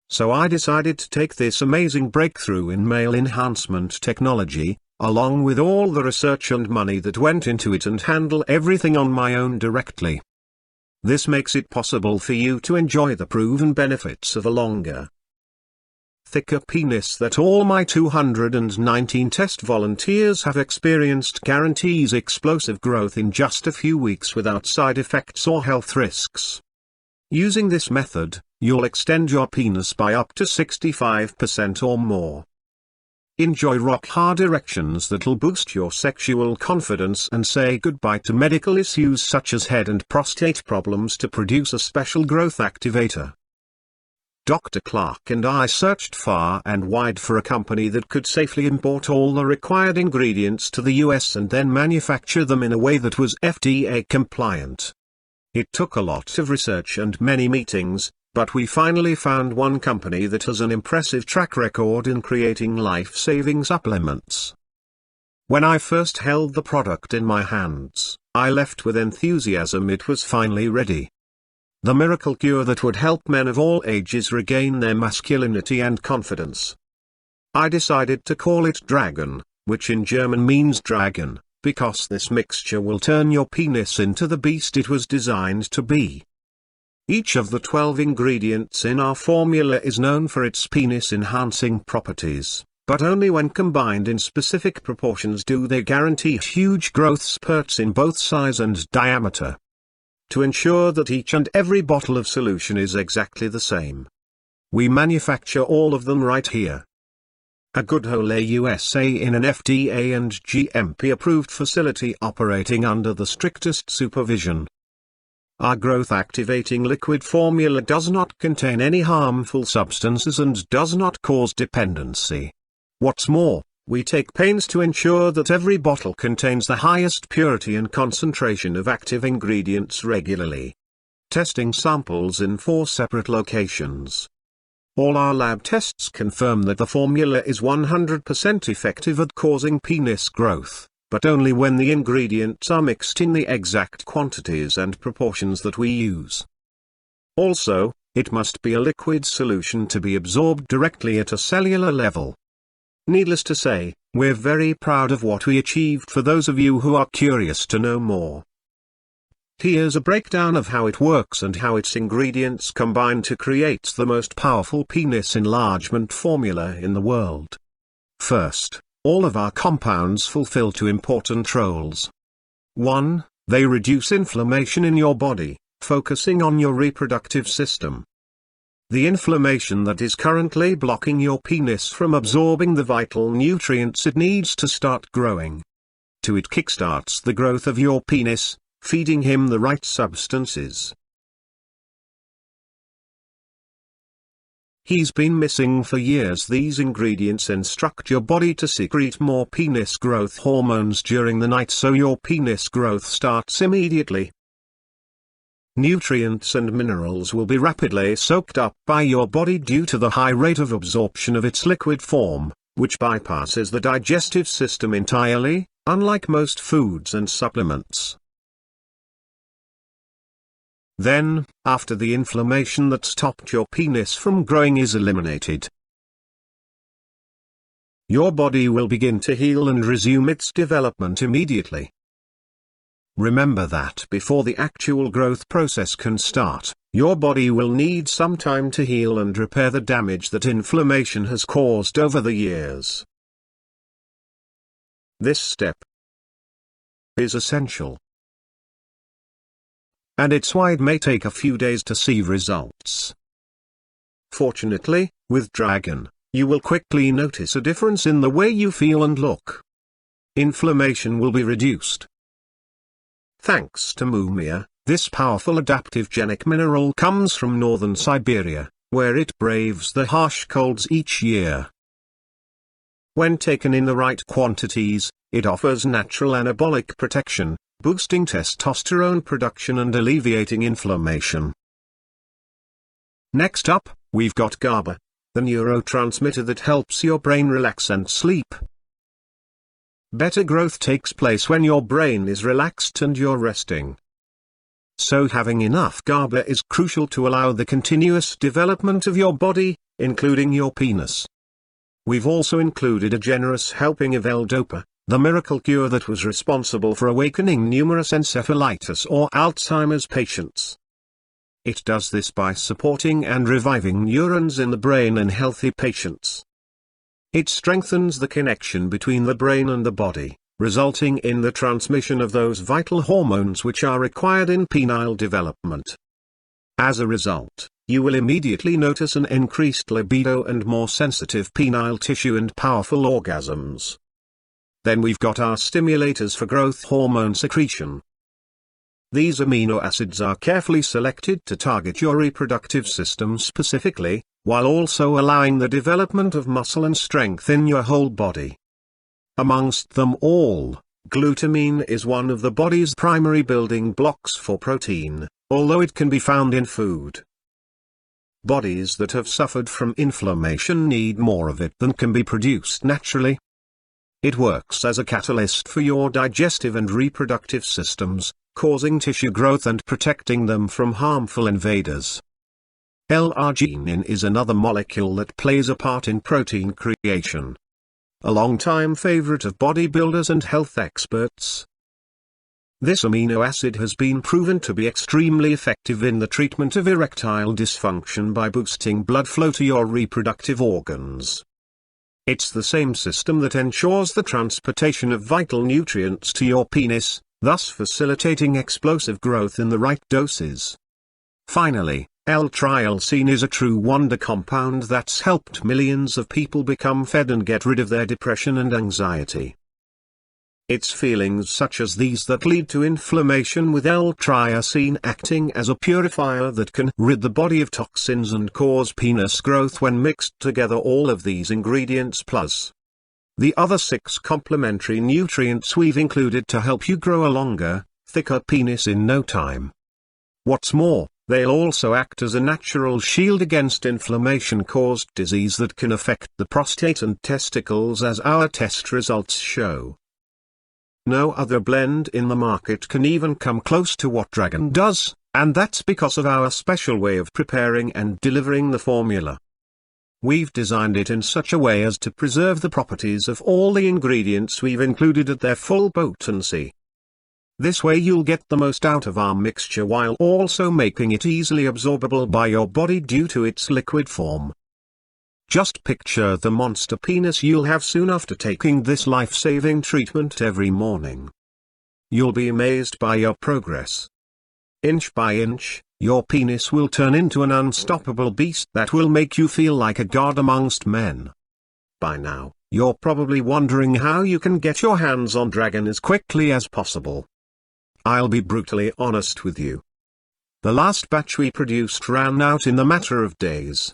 So I decided to take this amazing breakthrough in male enhancement technology, along with all the research and money that went into it, and handle everything on my own directly. This makes it possible for you to enjoy the proven benefits of a longer, thicker penis that all my 219 test volunteers have experienced. Guarantees explosive growth in just a few weeks without side effects or health risks. Using this method, you'll extend your penis by up to 65% or more. Enjoy rock-hard erections that'll boost your sexual confidence and say goodbye to medical issues such as head and prostate problems to produce a special growth activator. Dr. Clark and I searched far and wide for a company that could safely import all the required ingredients to the US and then manufacture them in a way that was FDA compliant. It took a lot of research and many meetings, but we finally found one company that has an impressive track record in creating life-saving supplements. When I first held the product in my hands, I left with enthusiasm. It was finally ready. The miracle cure that would help men of all ages regain their masculinity and confidence. I decided to call it Drachen, which in German means dragon, because this mixture will turn your penis into the beast it was designed to be. Each of the 12 ingredients in our formula is known for its penis-enhancing properties, but only when combined in specific proportions do they guarantee huge growth spurts in both size and diameter. To ensure that each and every bottle of solution is exactly the same, we manufacture all of them right here. A Good Hole USA in an FDA and GMP approved facility operating under the strictest supervision. Our growth-activating liquid formula does not contain any harmful substances and does not cause dependency. What's more, we take pains to ensure that every bottle contains the highest purity and concentration of active ingredients regularly. Testing samples in 4 separate locations. All our lab tests confirm that the formula is 100% effective at causing penis growth, but only when the ingredients are mixed in the exact quantities and proportions that we use. Also, it must be a liquid solution to be absorbed directly at a cellular level. Needless to say, we're very proud of what we achieved. For those of you who are curious to know more, here's a breakdown of how it works and how its ingredients combine to create the most powerful penis enlargement formula in the world. First, all of our compounds fulfill 2 important roles. 1. They reduce inflammation in your body, focusing on your reproductive system. The inflammation that is currently blocking your penis from absorbing the vital nutrients it needs to start growing. 2. It kickstarts the growth of your penis, feeding him the right substances he's been missing for years. These ingredients instruct your body to secrete more penis growth hormones during the night so your penis growth starts immediately. Nutrients and minerals will be rapidly soaked up by your body due to the high rate of absorption of its liquid form, which bypasses the digestive system entirely, unlike most foods and supplements. Then, after the inflammation that stopped your penis from growing is eliminated, your body will begin to heal and resume its development immediately. Remember that before the actual growth process can start, your body will need some time to heal and repair the damage that inflammation has caused over the years. This step is essential, and it's why it may take a few days to see results. Fortunately, with Drachen, you will quickly notice a difference in the way you feel and look. Inflammation will be reduced. Thanks to Mumia, this powerful adaptogenic mineral comes from northern Siberia, where it braves the harsh colds each year. When taken in the right quantities, it offers natural anabolic protection, boosting testosterone production and alleviating inflammation. Next up, we've got GABA, the neurotransmitter that helps your brain relax and sleep. Better growth takes place when your brain is relaxed and you're resting. So having enough GABA is crucial to allow the continuous development of your body, including your penis. We've also included a generous helping of L-Dopa, the miracle cure that was responsible for awakening numerous encephalitis or Alzheimer's patients. It does this by supporting and reviving neurons in the brain in healthy patients. It strengthens the connection between the brain and the body, resulting in the transmission of those vital hormones which are required in penile development. As a result, you will immediately notice an increased libido and more sensitive penile tissue and powerful orgasms. Then we've got our stimulators for growth hormone secretion. These amino acids are carefully selected to target your reproductive system specifically, while also allowing the development of muscle and strength in your whole body. Amongst them all, glutamine is one of the body's primary building blocks for protein, although it can be found in food. Bodies that have suffered from inflammation need more of it than can be produced naturally. It works as a catalyst for your digestive and reproductive systems, causing tissue growth and protecting them from harmful invaders. L-arginine is another molecule that plays a part in protein creation. A long-time favorite of bodybuilders and health experts. This amino acid has been proven to be extremely effective in the treatment of erectile dysfunction by boosting blood flow to your reproductive organs. It's the same system that ensures the transportation of vital nutrients to your penis, thus facilitating explosive growth in the right doses. Finally, L-trialcine is a true wonder compound that's helped millions of people become fed and get rid of their depression and anxiety. It's feelings such as these that lead to inflammation, with L-trialcine acting as a purifier that can rid the body of toxins and cause penis growth when mixed together. All of these ingredients plus the other 6 complementary nutrients we've included to help you grow a longer, thicker penis in no time. What's more, they'll also act as a natural shield against inflammation-caused disease that can affect the prostate and testicles, as our test results show. No other blend in the market can even come close to what Drachen does, and that's because of our special way of preparing and delivering the formula. We've designed it in such a way as to preserve the properties of all the ingredients we've included at their full potency. This way you'll get the most out of our mixture while also making it easily absorbable by your body due to its liquid form. Just picture the monster penis you'll have soon after taking this life-saving treatment every morning. You'll be amazed by your progress. Inch by inch, your penis will turn into an unstoppable beast that will make you feel like a god amongst men. By now, you're probably wondering how you can get your hands on Drachen as quickly as possible. I'll be brutally honest with you. The last batch we produced ran out in the matter of days.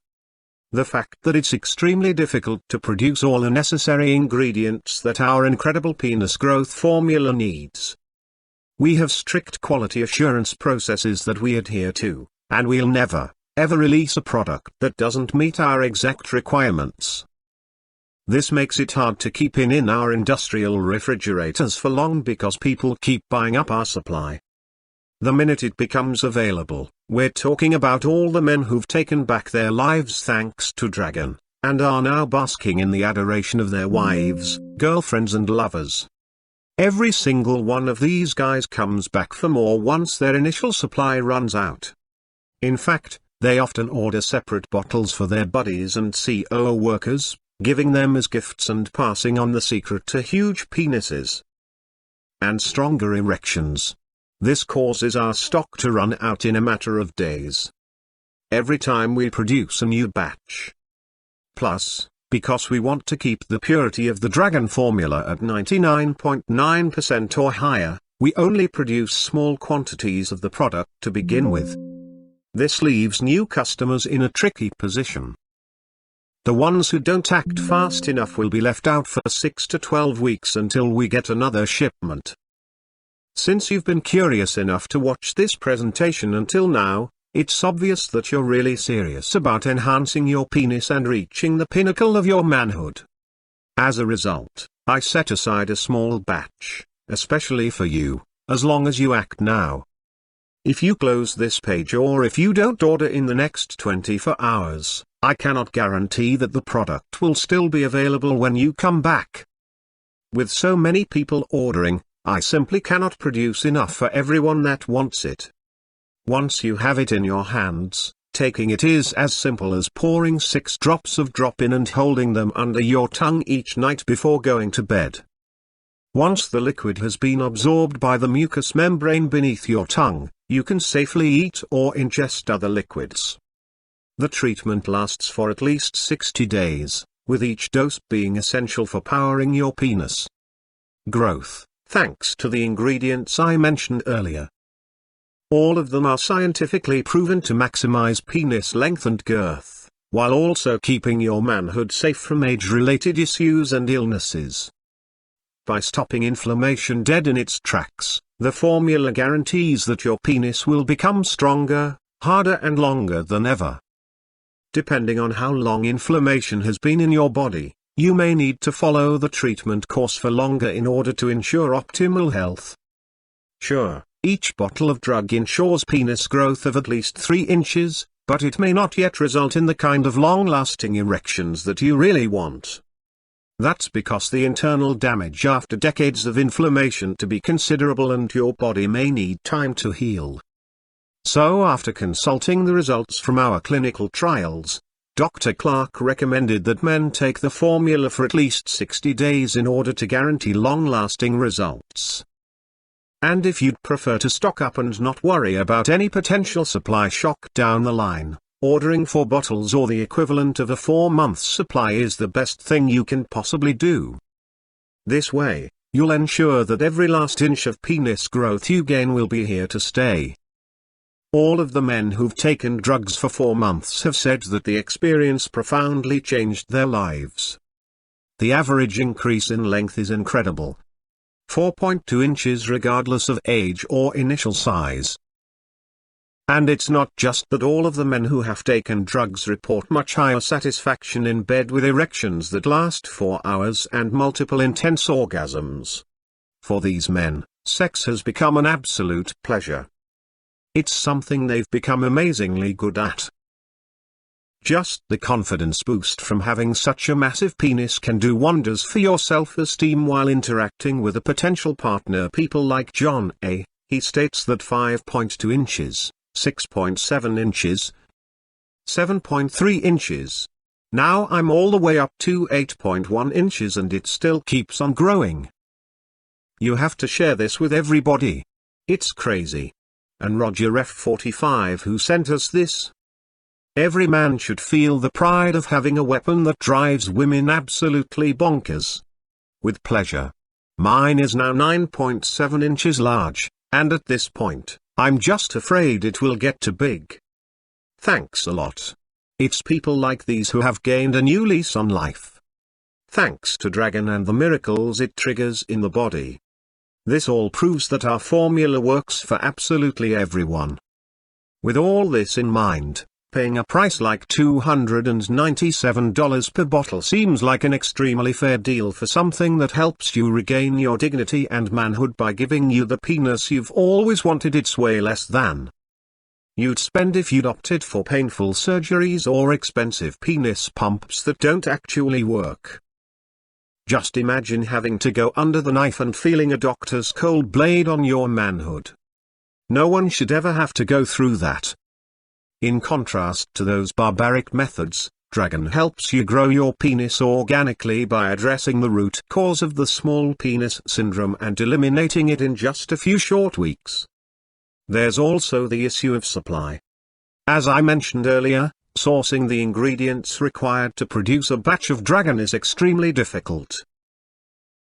The fact that it's extremely difficult to produce all the necessary ingredients that our incredible penis growth formula needs. We have strict quality assurance processes that we adhere to, and we'll never, ever release a product that doesn't meet our exact requirements. This makes it hard to keep in our industrial refrigerators for long because people keep buying up our supply. The minute it becomes available, we're talking about all the men who've taken back their lives thanks to Drachen, and are now basking in the adoration of their wives, girlfriends and lovers. Every single one of these guys comes back for more once their initial supply runs out. In fact, they often order separate bottles for their buddies and CO workers, giving them as gifts and passing on the secret to huge penises and stronger erections. This causes our stock to run out in a matter of days. Every time we produce a new batch. Plus, because we want to keep the purity of the Drachen formula at 99.9% or higher, we only produce small quantities of the product to begin with. This leaves new customers in a tricky position. The ones who don't act fast enough will be left out for 6 to 12 weeks until we get another shipment. Since you've been curious enough to watch this presentation until now, it's obvious that you're really serious about enhancing your penis and reaching the pinnacle of your manhood. As a result, I set aside a small batch, especially for you, as long as you act now. If you close this page or if you don't order in the next 24 hours, I cannot guarantee that the product will still be available when you come back. With so many people ordering, I simply cannot produce enough for everyone that wants it. Once you have it in your hands, taking it is as simple as pouring 6 drops of drop-in and holding them under your tongue each night before going to bed. Once the liquid has been absorbed by the mucous membrane beneath your tongue, you can safely eat or ingest other liquids. The treatment lasts for at least 60 days, with each dose being essential for powering your penis growth, thanks to the ingredients I mentioned earlier. All of them are scientifically proven to maximize penis length and girth, while also keeping your manhood safe from age-related issues and illnesses. By stopping inflammation dead in its tracks, the formula guarantees that your penis will become stronger, harder and longer than ever. Depending on how long inflammation has been in your body, you may need to follow the treatment course for longer in order to ensure optimal health. Sure, each bottle of drug ensures penis growth of at least 3 inches, but it may not yet result in the kind of long-lasting erections that you really want. That's because the internal damage after decades of inflammation to be considerable and your body may need time to heal. So after consulting the results from our clinical trials, Dr. Clark recommended that men take the formula for at least 60 days in order to guarantee long-lasting results. And if you'd prefer to stock up and not worry about any potential supply shock down the line, ordering 4 bottles or the equivalent of a 4-month supply is the best thing you can possibly do. This way, you'll ensure that every last inch of penis growth you gain will be here to stay. All of the men who've taken drugs for 4 months have said that the experience profoundly changed their lives. The average increase in length is incredible. 4.2 inches regardless of age or initial size. And it's not just that all of the men who have taken drugs report much higher satisfaction in bed with erections that last 4 hours and multiple intense orgasms. For these men, sex has become an absolute pleasure. It's something they've become amazingly good at. Just the confidence boost from having such a massive penis can do wonders for your self-esteem while interacting with a potential partner. People like John A., he states that 5.2 inches, 6.7 inches, 7.3 inches. Now I'm all the way up to 8.1 inches and it still keeps on growing. You have to share this with everybody. It's crazy. And Roger F45 who sent us this. Every man should feel the pride of having a weapon that drives women absolutely bonkers. With pleasure. Mine is now 9.7 inches large, and at this point, I'm just afraid it will get too big. Thanks a lot. It's people like these who have gained a new lease on life. Thanks to Dragon and the miracles it triggers in the body. This all proves that our formula works for absolutely everyone. With all this in mind, paying a price like $297 per bottle seems like an extremely fair deal for something that helps you regain your dignity and manhood by giving you the penis you've always wanted. It's way less than you'd spend if you'd opted for painful surgeries or expensive penis pumps that don't actually work. Just imagine having to go under the knife and feeling a doctor's cold blade on your manhood. No one should ever have to go through that. In contrast to those barbaric methods, Dragon helps you grow your penis organically by addressing the root cause of the small penis syndrome and eliminating it in just a few short weeks. There's also the issue of supply. As I mentioned earlier, sourcing the ingredients required to produce a batch of Dragon is extremely difficult.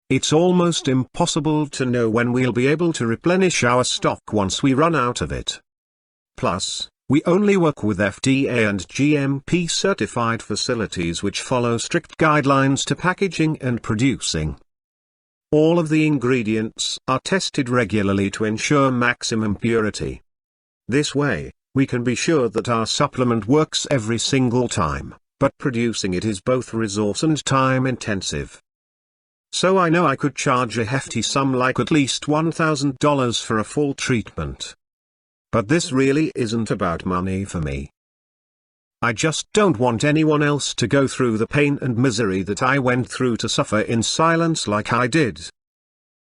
It's almost impossible to know when we'll be able to replenish our stock once we run out of it. Plus, we only work with FDA and GMP certified facilities which follow strict guidelines to packaging and producing. All of the ingredients are tested regularly to ensure maximum purity. This way, we can be sure that our supplement works every single time, but producing it is both resource and time intensive. So I know I could charge a hefty sum like at least $1,000 for a full treatment. But this really isn't about money for me. I just don't want anyone else to go through the pain and misery that I went through to suffer in silence like I did.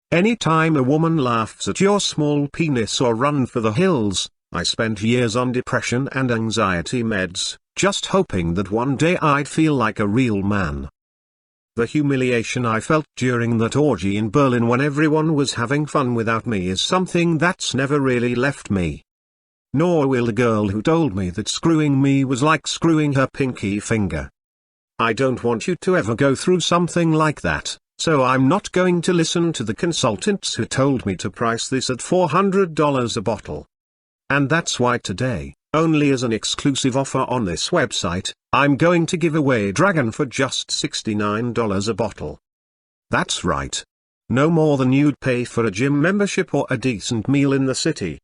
Anytime a woman laughs at your small penis or run for the hills, I spent years on depression and anxiety meds, just hoping that one day I'd feel like a real man. The humiliation I felt during that orgy in Berlin when everyone was having fun without me is something that's never really left me. Nor will the girl who told me that screwing me was like screwing her pinky finger. I don't want you to ever go through something like that, so I'm not going to listen to the consultants who told me to price this at $400 a bottle. And that's why today, only as an exclusive offer on this website, I'm going to give away Dragon for just $69 a bottle. That's right. No more than you'd pay for a gym membership or a decent meal in the city.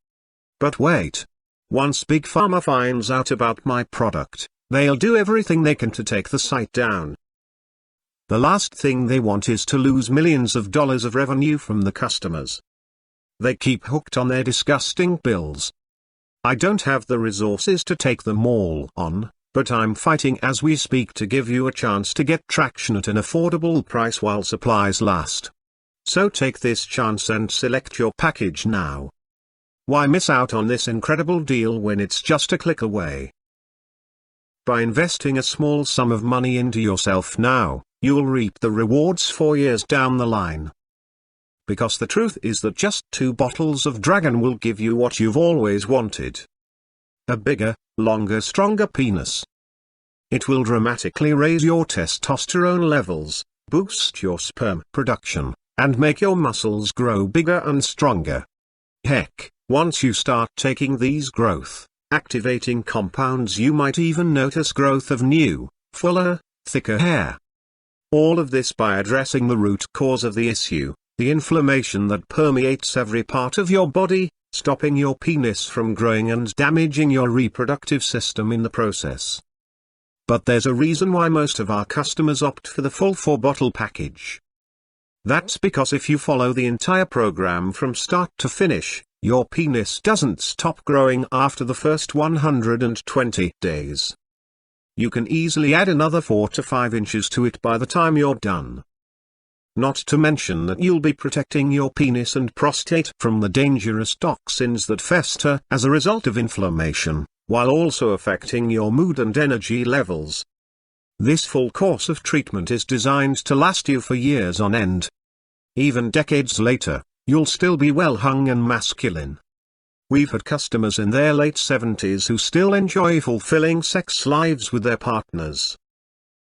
But wait. Once Big Pharma finds out about my product, they'll do everything they can to take the site down. The last thing they want is to lose millions of dollars of revenue from the customers. They keep hooked on their disgusting bills. I don't have the resources to take them all on, but I'm fighting as we speak to give you a chance to get traction at an affordable price while supplies last. So take this chance and select your package now. Why miss out on this incredible deal when it's just a click away? By investing a small sum of money into yourself now, you'll reap the rewards 4 years down the line. Because the truth is that just 2 bottles of Dragon will give you what you've always wanted. A bigger, longer, stronger penis. It will dramatically raise your testosterone levels, boost your sperm production, and make your muscles grow bigger and stronger. Heck, once you start taking these growth-activating compounds, you might even notice growth of new, fuller, thicker hair. All of this by addressing the root cause of the issue, the inflammation that permeates every part of your body, stopping your penis from growing and damaging your reproductive system in the process. But there's a reason why most of our customers opt for the full 4-bottle package. That's because if you follow the entire program from start to finish, your penis doesn't stop growing after the first 120 days. You can easily add another 4 to 5 inches to it by the time you're done. Not to mention that you'll be protecting your penis and prostate from the dangerous toxins that fester as a result of inflammation, while also affecting your mood and energy levels. This full course of treatment is designed to last you for years on end. Even decades later, you'll still be well hung and masculine. We've had customers in their late 70s who still enjoy fulfilling sex lives with their partners.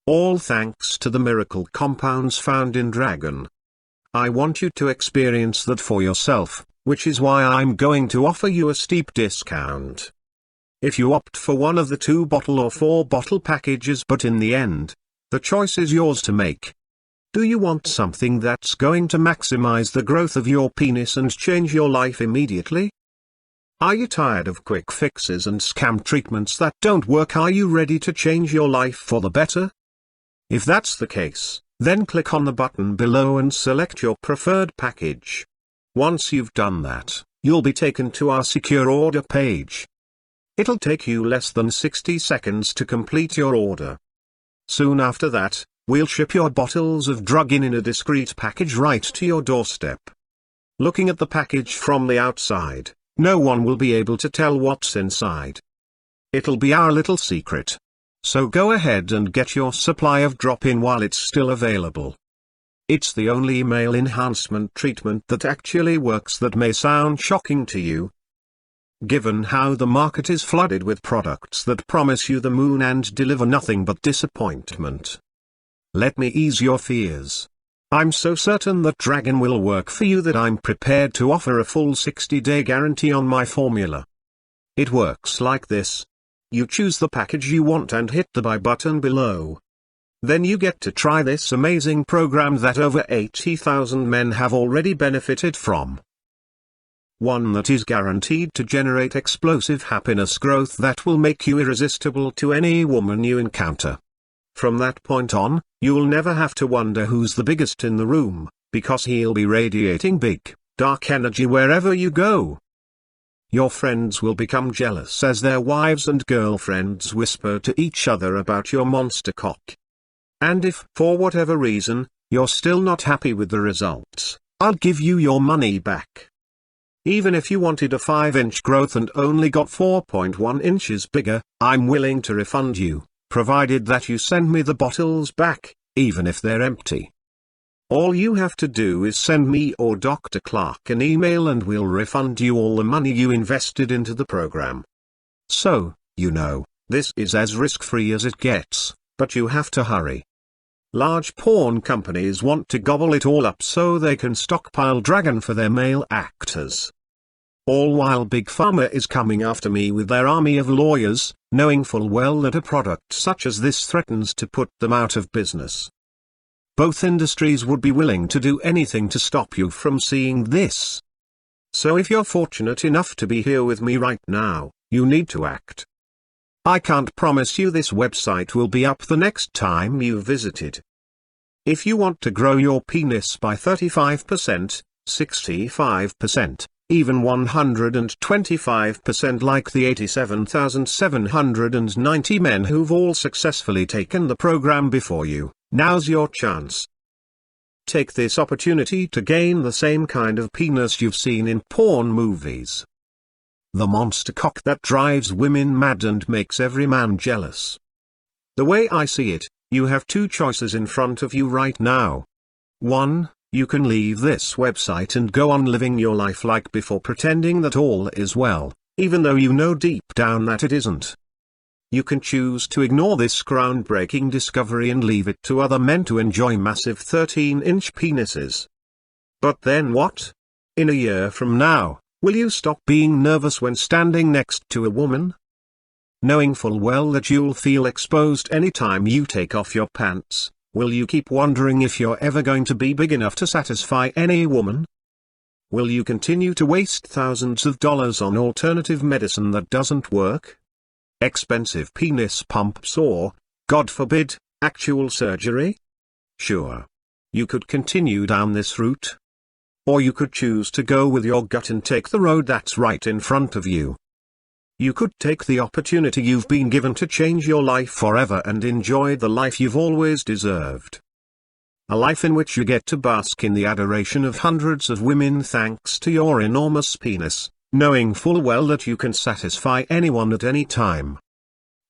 All thanks to the miracle compounds found in Dragon. I want you to experience that for yourself, which is why I'm going to offer you a steep discount. If you opt for one of the 2-bottle or 4-bottle packages, but in the end, the choice is yours to make. Do you want something that's going to maximize the growth of your penis and change your life immediately? Are you tired of quick fixes and scam treatments that don't work? Are you ready to change your life for the better? If that's the case, then click on the button below and select your preferred package. Once you've done that, you'll be taken to our secure order page. It'll take you less than 60 seconds to complete your order. Soon after that, we'll ship your bottles of Dragon in a discreet package right to your doorstep. Looking at the package from the outside, no one will be able to tell what's inside. It'll be our little secret. So go ahead and get your supply of drop-in while it's still available. It's the only male enhancement treatment that actually works. That may sound shocking to you, given how the market is flooded with products that promise you the moon and deliver nothing but disappointment. Let me ease your fears. I'm so certain that Dragon will work for you that I'm prepared to offer a full 60-day guarantee on my formula. It works like this. You choose the package you want and hit the buy button below. Then you get to try this amazing program that over 80,000 men have already benefited from. One that is guaranteed to generate explosive happiness growth that will make you irresistible to any woman you encounter. From that point on, you'll never have to wonder who's the biggest in the room, because he'll be radiating big, dark energy wherever you go. your friends will become jealous as their wives and girlfriends whisper to each other about your monster cock. And if, for whatever reason, you're still not happy with the results, I'll give you your money back. Even if you wanted a 5-inch growth and only got 4.1 inches bigger, I'm willing to refund you, provided that you send me the bottles back, even if they're empty. All you have to do is send me or Dr. Clark an email and we'll refund you all the money you invested into the program. So, this is as risk-free as it gets, but you have to hurry. Large porn companies want to gobble it all up so they can stockpile Dragon for their male actors. All while Big Pharma is coming after me with their army of lawyers, knowing full well that a product such as this threatens to put them out of business. Both industries would be willing to do anything to stop you from seeing this. So if you're fortunate enough to be here with me right now, you need to act. I can't promise you this website will be up the next time you visit it. If you want to grow your penis by 35%, 65%, even 125% like the 87,790 men who've all successfully taken the program before you, now's your chance. Take this opportunity to gain the same kind of penis you've seen in porn movies. The monster cock that drives women mad and makes every man jealous. The way I see it, you have two choices in front of you right now. 1. You can leave this website and go on living your life like before, pretending that all is well, even though you know deep down that it isn't. You can choose to ignore this groundbreaking discovery and leave it to other men to enjoy massive 13-inch penises. But then what? In a year from now, will you stop being nervous when standing next to a woman? Knowing full well that you'll feel exposed anytime you take off your pants, will you keep wondering if you're ever going to be big enough to satisfy any woman? Will you continue to waste thousands of dollars on alternative medicine that doesn't work? Expensive penis pumps or, God forbid, actual surgery? Sure. You could continue down this route. Or you could choose to go with your gut and take the road that's right in front of you. You could take the opportunity you've been given to change your life forever and enjoy the life you've always deserved. A life in which you get to bask in the adoration of hundreds of women thanks to your enormous penis, knowing full well that you can satisfy anyone at any time.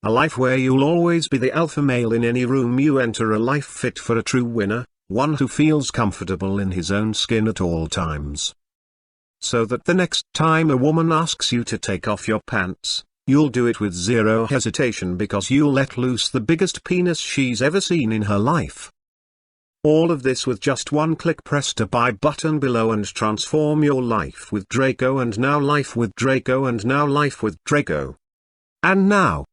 A life where you'll always be the alpha male in any room you enter, a life fit for a true winner, one who feels comfortable in his own skin at all times. So that the next time a woman asks you to take off your pants, you'll do it with zero hesitation because you'll let loose the biggest penis she's ever seen in her life. All of this with just one click. Press the buy button below and transform your life with Draco, and now life with Draco, and now life with Draco. And now,